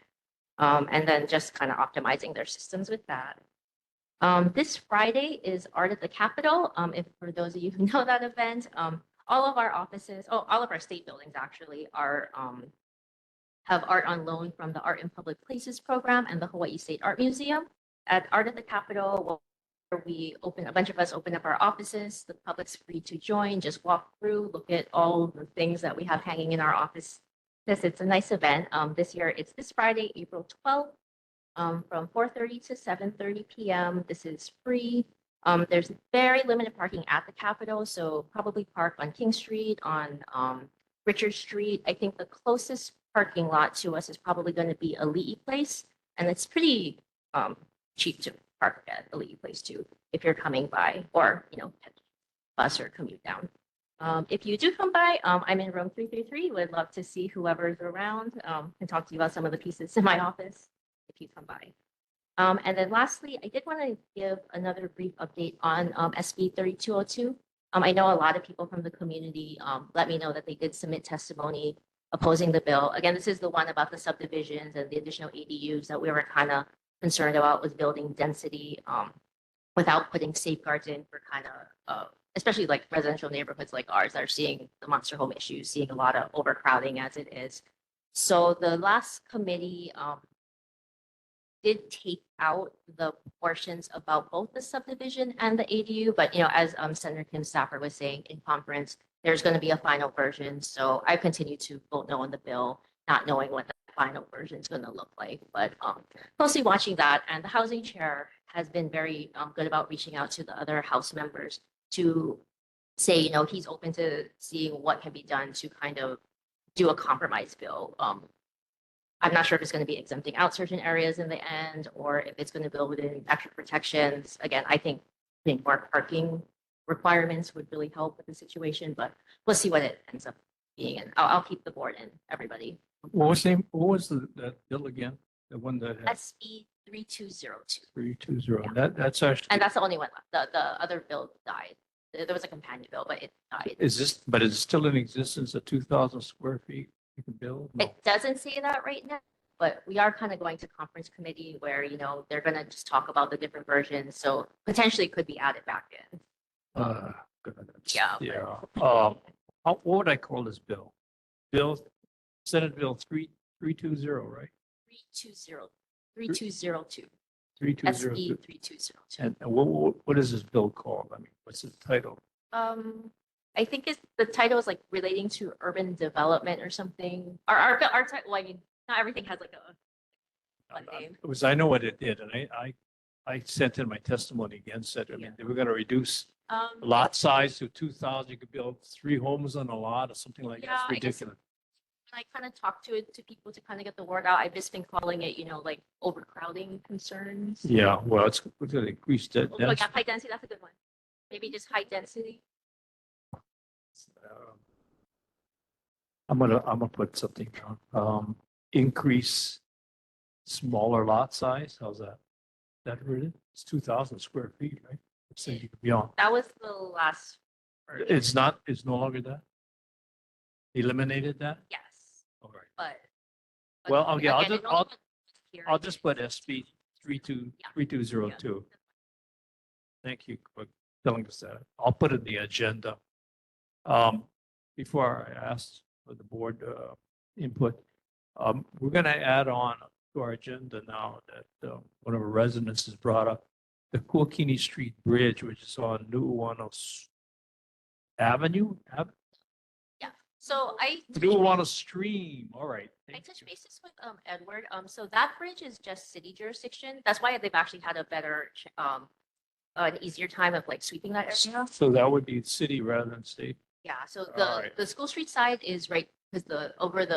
and then just kind of optimizing their systems with that. This Friday is Art at the Capitol. If for those of you who know that event, all of our offices, all of our state buildings actually have art on loan from the Art in Public Places program and the Hawaii State Art Museum. At Art at the Capitol, a bunch of us open up our offices. The public's free to join, just walk through, look at all the things that we have hanging in our office. It's a nice event. This year, it's this Friday, April 12th, from 4:30 to 7:30 p.m. This is free. There's very limited parking at the Capitol, so probably park on King Street, on Richard Street. I think the closest parking lot to us is probably going to be Ali'i Place, and it's pretty cheap to park at Ali'i Place too, if you're coming by, or bus or commute down. If you do come by, I'm in room 333. Would love to see whoever's around and talk to you about some of the pieces in my office if you come by. And then lastly, I did want to give another brief update on SB 3202. I know a lot of people from the community let me know that they did submit testimony opposing the bill. Again, this is the one about the subdivisions and the additional ADUs that we were kind of concerned about with building density without putting safeguards in for kind of especially like residential neighborhoods like ours that are seeing the monster home issues, seeing a lot of overcrowding as it is. So the last committee did take out the portions about both the subdivision and the ADU, but as Senator Kim Stafford was saying in conference, there's going to be a final version. So I continue to vote no on the bill, not knowing what the final version is going to look like. But closely watching that, and the housing chair has been very good about reaching out to the other House members to say, he's open to seeing what can be done to kind of do a compromise bill. I'm not sure if it's going to be exempting out certain areas in the end, or if it's going to build within extra protections. Again, I think more parking requirements would really help with the situation, but we'll see what it ends up being. And I'll keep the board and everybody. What was that bill again? The one that had SB 3202. 320. That's actually, And that's the only one left. The other bill died. There was a companion bill, but it died. is it still in existence, a 2,000 square feet you can build? No. It doesn't say that right now, but we are kind of going to conference committee where, they're going to just talk about the different versions. So potentially it could be added back in. Goodness. Yeah. Yeah. What would I call this bill? Senate Bill 320, right? 320, 3202. 3202. SE 3202. And what is this bill called? I mean, what's the title? I think the title is like relating to urban development or something. Our title, well, I mean, not everything has like a fun name. Because I know what it did, and I sent in my testimony against it. I mean, they were going to reduce lot size to 2,000. You could build 3 homes on a lot or something like that. Yeah, It's ridiculous. I kind of talked to people to kind of get the word out. I've just been calling it, like overcrowding concerns. Yeah, well, it's going to increase that. Oh, yeah, high density, that's a good one. Maybe just high density. I'm gonna put something down. Increase smaller lot size. How's that? That really? It's 2,000 square feet, right? So you could be on. That was the last version. It's no longer that? Eliminated that? Yes. All right. But Well, okay, again, it only was I'll just put SB 3202. Thank you for telling us that. I'll put it in the agenda. Before I ask for the board input, we're going to add on to our agenda now that one of our residents has brought up the Kuakini Street Bridge, which is on New 10 Avenue. Yeah. So New 10 Stream. All right. I touched bases with Edward. So that bridge is just city jurisdiction. That's why they've actually had a better an easier time of like sweeping that area. So that would be city rather than state. Yeah. So All right. the School Street side is right because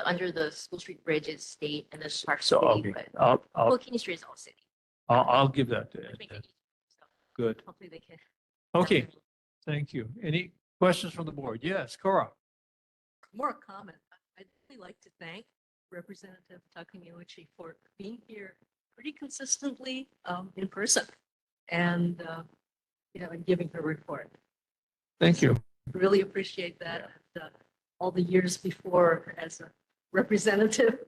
under the School Street Bridge is state and there's part So city, okay, but I'll Kuakini Street is all city. I'll give that to Ed. Make it easier, so Good. hopefully they can. Okay. Thank you. Any questions from the board? Yes, Cora. More a comment. I'd really like to thank Representative Takamichi for being here pretty consistently in person and, and giving her report. Thank you. Really appreciate that. And, all the years before as a representative.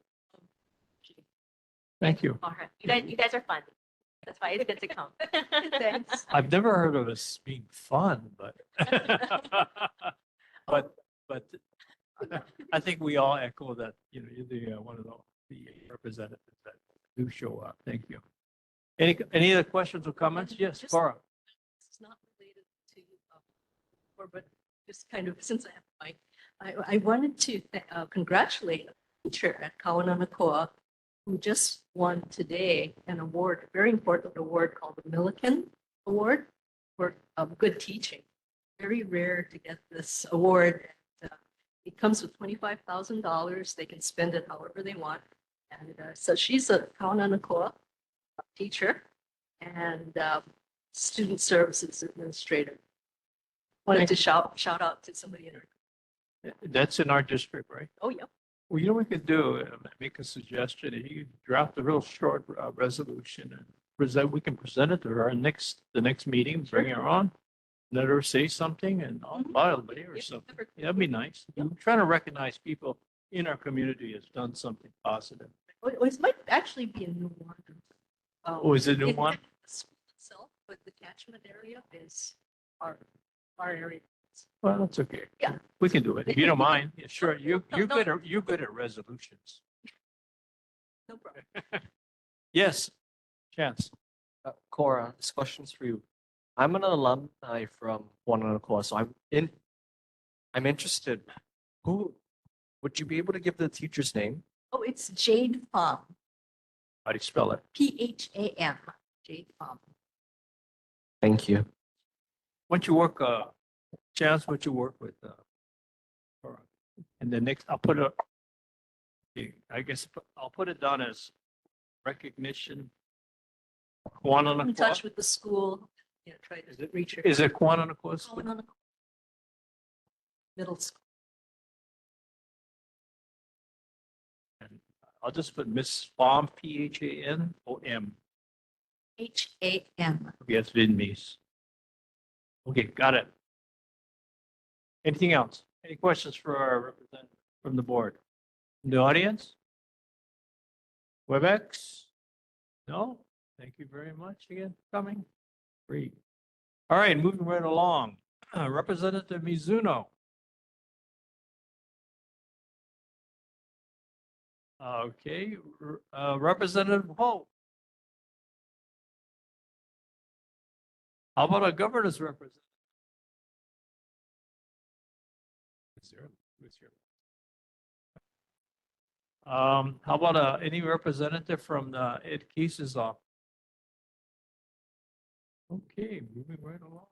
Thank you. All right. You guys are fun. That's why it's good to come. Thanks. I've never heard of us being fun, but but I think we all echo that, you're the one of the representatives that do show up. Thank you. Any other questions or comments? Yes, Just- Cora. This is not related to but just kind of since I have a mic, I wanted to congratulate a teacher at Kawananakoa who just won today an award, a very important award called the Milliken Award for good teaching. Very rare to get this award. It comes with $25,000. They can spend it however they want. And so she's a Kawananakoa teacher and student services administrator. Wanted to shout out to somebody in her. That's in our district, right? Oh, yeah. Well, you know what we could do? Make a suggestion. You could draft a real short resolution and present, we can present it to her the next meeting, bring her on. Let her say something and I'll file it or something. That'd be nice. I'm trying to recognize people in our community has done something positive. It might actually be a new one. Oh, is it a new in one? fact, the school itself, but the catchment area is our area. Well, that's okay. Yeah. We can do it. If you don't mind. Yeah, sure. No, You're good at resolutions. No problem. Yes, Chance. Cora, this question's for you. I'm an alumni from Guanajuato, so I'm interested. Who would you be able to give the teacher's name? Oh, it's Jade Pham, How do you spell it? Pham, Jade Pham. Thank you. Once you work, Chance, what you work with, Cora. And the next, I'll put I guess I'll put it down as recognition. In touch with the school, try to reach her. Is it Guanajuato? Middle school. I'll just put Miss Pham, Phamom. HAM. Yes, Vietnamese. Okay, got it. Anything else? Any questions for our representative from the board? In the audience? WebEx? No? Thank you very much again for coming. Great. All right, moving right along. Representative Mizuno. Okay, Representative Ho. How about a governor's representative? How about any representative from the Ed Case's office? Okay, moving right along.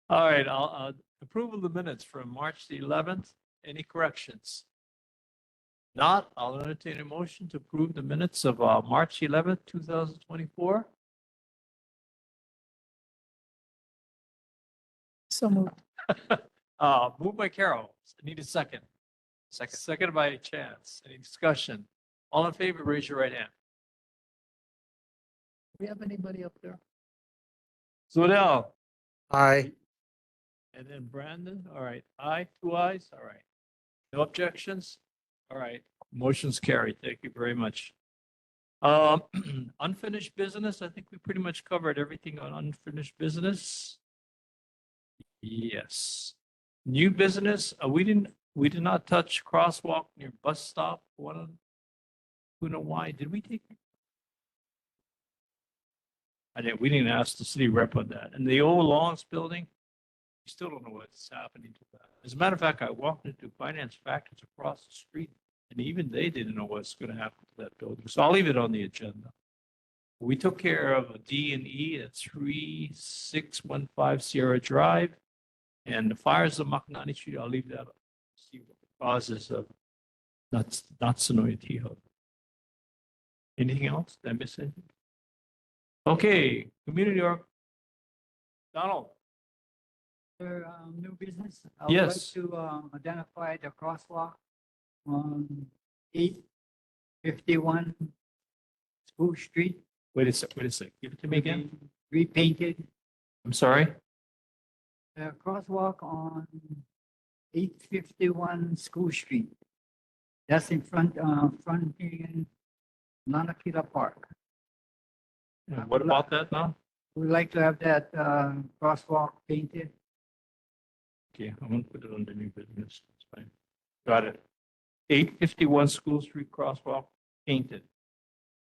All right, I'll approve of the minutes from March the 11th. Any corrections? Not, I'll entertain a motion to approve the minutes of March 11th, 2024. So moved. Moved by Carol. I need a second. Seconded by Chance. Any discussion? All in favor, raise your right hand. Do we have anybody up there? Zodell. Aye. And then Brandon. All right. Aye, 2 ayes. All right. No objections? All right. Motion's carried. Thank you very much. Unfinished business. I think we pretty much covered everything on unfinished business. Yes. New business. We did not touch crosswalk near bus stop. Who know why? Did we take? We didn't ask the city rep on that. And the old Longs building, we still don't know what's happening to that. As a matter of fact, I walked into Finance Factors across the street and even they didn't know what's going to happen to that building. So I'll leave it on the agenda. We took care of a D&E at 3615 Sierra Drive. And the fires of Maknani Street, I'll leave that up. See what the causes of not Sonoya T-Hub. Anything else? Did I miss anything? Okay, community org. Donald. For new business, I would like Yes. to identify the crosswalk on 851 School Street. Wait a sec. Give it to me again. Repainted. I'm sorry. The crosswalk on 851 School Street. That's in front in Lanakila Park. And what about that now? We'd like to have that crosswalk painted. Okay, I'm gonna put it under new business. That's fine. Got it. 851 School Street crosswalk painted.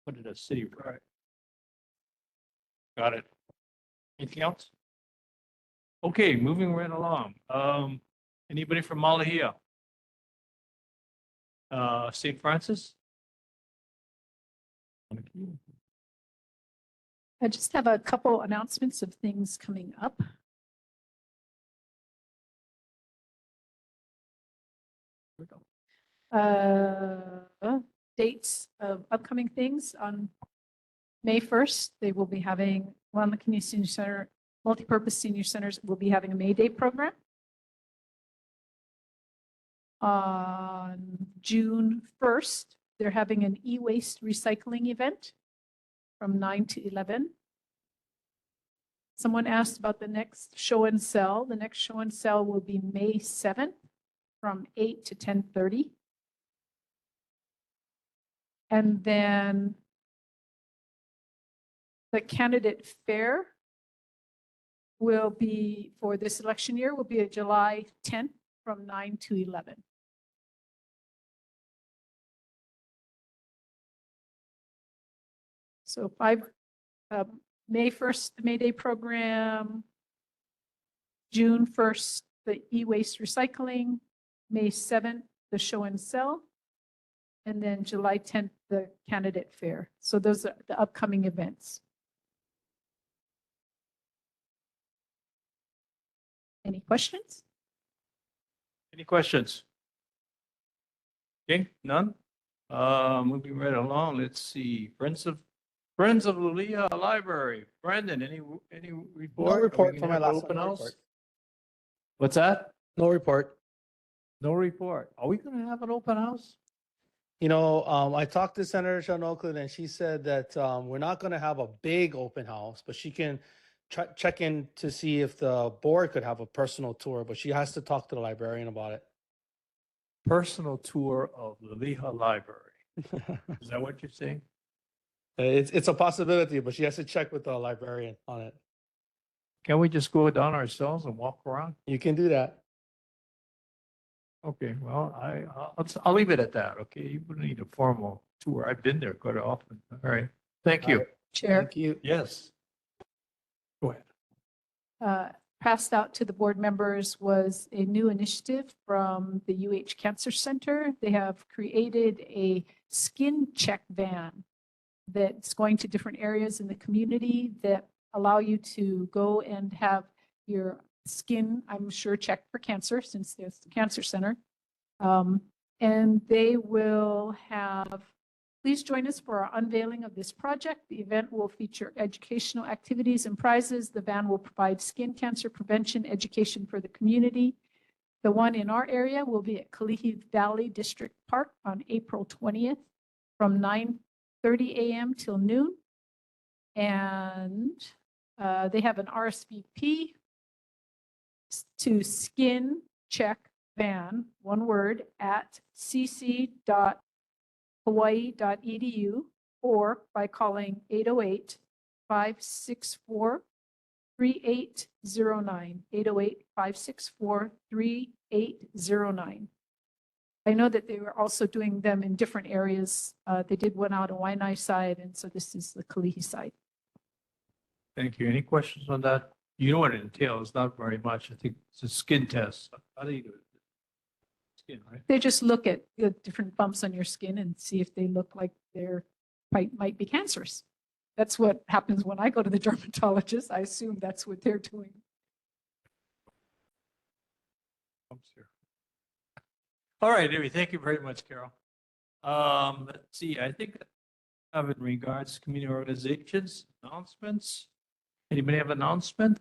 Put it as city. Right. Got it. Anything else? Okay, moving right along. Anybody from Liliha? St. Francis? I just have a couple announcements of things coming up. Dates of upcoming things on May 1st, they will be having, the Community Senior Center, Multipurpose Senior Centers will be having a May Day program. On June 1st, they're having an e-waste recycling event from 9 to 11. Someone asked about the next show and sell. The next show and sell will be May 7th from 8 to 10:30. And then the candidate fair will be, for this election year, will be July 10th from 9 to 11. So May 1st, the May Day program, June 1st, the e-waste recycling, May 7th, the show and sell, and then July 10th, the candidate fair. So those are the upcoming events. Any questions? Any questions? Okay, none? Moving right along, let's see. Friends of Liliha Library. Brandon, any report? No Are we report gonna from my have an last open no house? report. What's that? No report. No report. Are we gonna have an open house? You know, I talked to Senator Sean Oakland and she said that we're not going to have a big open house, but she can check in to see if the board could have a personal tour, but she has to talk to the librarian about it. Personal tour of Liliha Library. Is that what you're saying? It's a possibility, but she has to check with the librarian on it. Can we just go down ourselves and walk around? You can do that. Okay, well, I'll leave it at that, okay? You wouldn't need a formal tour. I've been there quite often. All right, thank you. Chair. Thank you. Yes. Go ahead. Passed out to the board members was a new initiative from the UH Cancer Center. They have created a skin check van that's going to different areas in the community that allow you to go and have your skin, I'm sure, checked for cancer, since there's the cancer center. And they will have, please join us for our unveiling of this project. The event will feature educational activities and prizes. The van will provide skin cancer prevention education for the community. The one in our area will be at Kalihi Valley District Park on April 20th from 9:30 a.m. till noon. And they have an RSVP to skin check van, one word, at cc.hawaii.edu or by calling 808-564-3809, 808-564-3809. I know that they were also doing them in different areas. They did one out on Waianae side, and so this is the Kalihi side. Thank you. Any questions on that? You know what it entails, not very much. I think it's a skin test. How do you do it? Skin, right? They just look at the different bumps on your skin and see if they look like they're might be cancerous. That's what happens when I go to the dermatologist. I assume that's what they're doing. All right, anyway, thank you very much, Carol. Let's see, I think I have in regards to community organizations, announcements. Anybody have an announcement?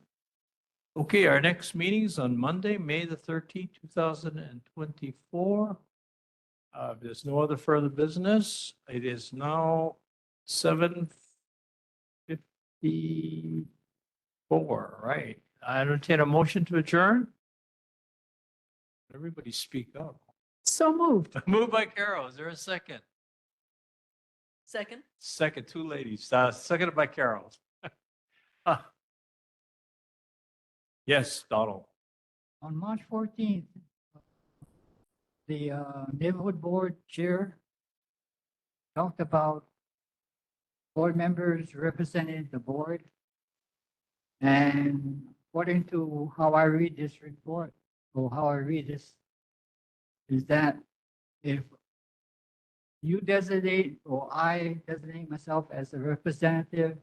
Okay, our next meeting is on Monday, May the 13th, 2024. If there's no other further business, it is now 7:54, right? I entertain a motion to adjourn. Everybody speak up. So moved. Moved by Carol. Is there a second? Second? Second, two ladies. Seconded by Carol. Yes, Donald. On March 14th, the neighborhood board chair talked about board members representing the board. And according to how I read this report, or how I read this, is that if you designate or I designate myself as a representative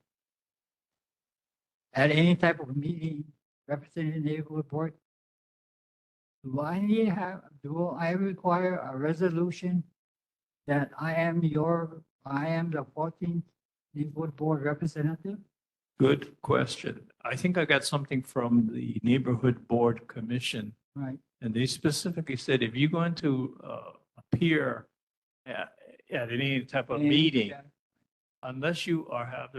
at any type of meeting representing the neighborhood board, do I require a resolution that I am the 14th neighborhood board representative? Good question. I think I got something from the Neighborhood Board Commission. Right. And they specifically said, if you're going to appear at any type of Any- meeting, unless you have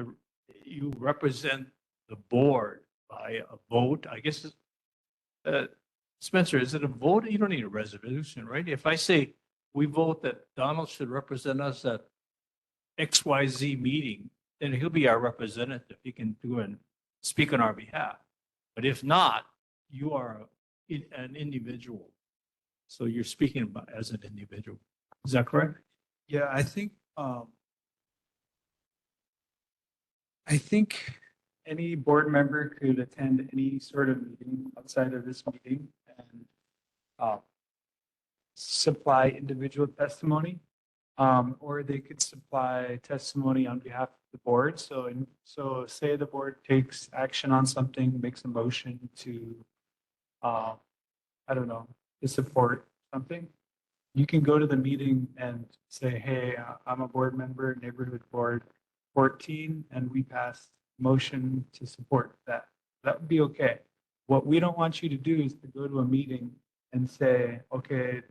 you represent the board by a vote, I guess, Spencer, is it a vote? You don't need a resolution, right? If I say we vote that Donald should represent us at XYZ meeting, then he'll be our representative. He can do and speak on our behalf. But if not, you are an individual. So you're speaking about as an individual. Is that correct? Yeah, I think any board member could attend any sort of meeting outside of this meeting and supply individual testimony. Or they could supply testimony on behalf of the board. So say the board takes action on something, makes a motion to, I don't know, to support something. You can go to the meeting and say, hey, I'm a board member, neighborhood board 14, and we passed motion to support that. That would be okay. What we don't want you to do is to go to a meeting and say, okay,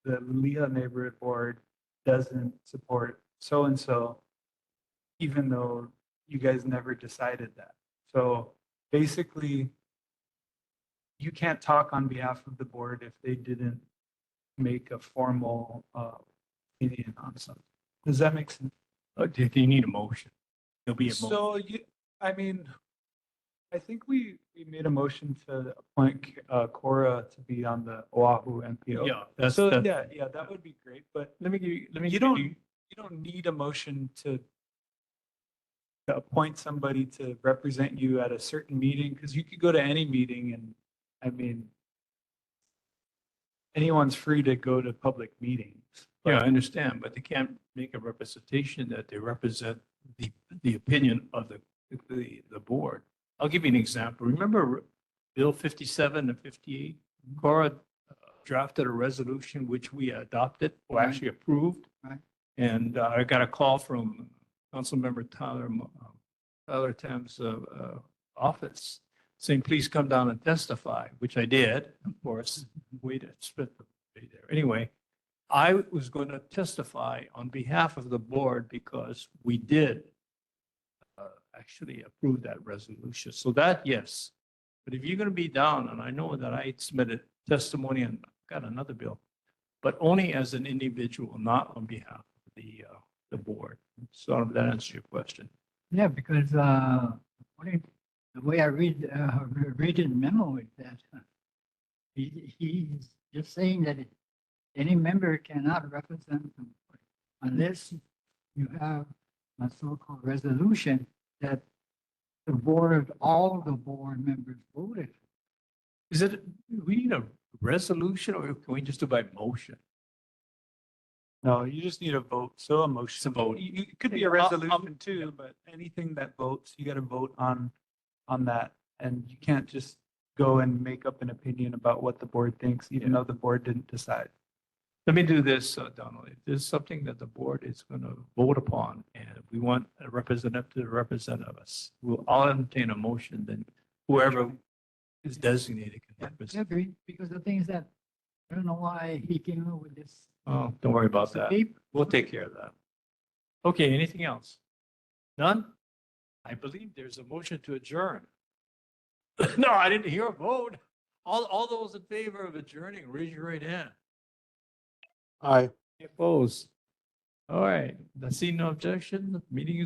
the Liliha neighborhood board doesn't support so-and-so, even though you guys never decided that. So basically, you can't talk on behalf of the board if they didn't make a formal opinion on something. Does that make sense? Do you need a motion? There'll be a motion. So I think we made a motion to appoint Cora to be on the Oahu MPO. Yeah, that would be great, but Let me give you, you don't need a motion to appoint somebody to represent you at a certain meeting, because you could go to any meeting and, I mean, anyone's free to go to public meetings. yeah, I understand, but they can't make a representation that they represent the opinion of the board. I'll give you an example. Remember Bill 57 and 58? Cora drafted a resolution which we adopted or Right. actually approved. Right. And I got a call from Councilmember Tyler Tam's office saying, please come down and testify, which I did, of course, waited, spent the day there. Anyway, I was going to testify on behalf of the board because we did actually approve that resolution. So that, yes. But if you're going to be down, and I know that I submitted testimony and got another bill, but only as an individual, not on behalf of the board. So that answers your question. Yeah, because the way I read the memo is that he's just saying that any member cannot represent the board unless you have a so-called resolution that the board, all the board members voted. Is it, we need a resolution or can we just do by motion? No, you just need a vote. So a motion. It's a vote. It could be a resolution too, but anything that votes, you got to vote on that. And you can't just go and make up an opinion about what the board thinks, even though the board didn't decide. Let me do this, Donald. If there's something that the board is going to vote upon and if we want a representative to represent us, I'll entertain a motion, then whoever is designated can I represent. agree, because the thing is that I don't know why he came up with this. Oh, don't worry about that. We'll take care of that. Okay, anything else? None? I believe there's a motion to adjourn. No, I didn't hear a vote. All those in favor of adjourning, raise your right hand. Aye. Opposed? All right, I see no objection. Meeting is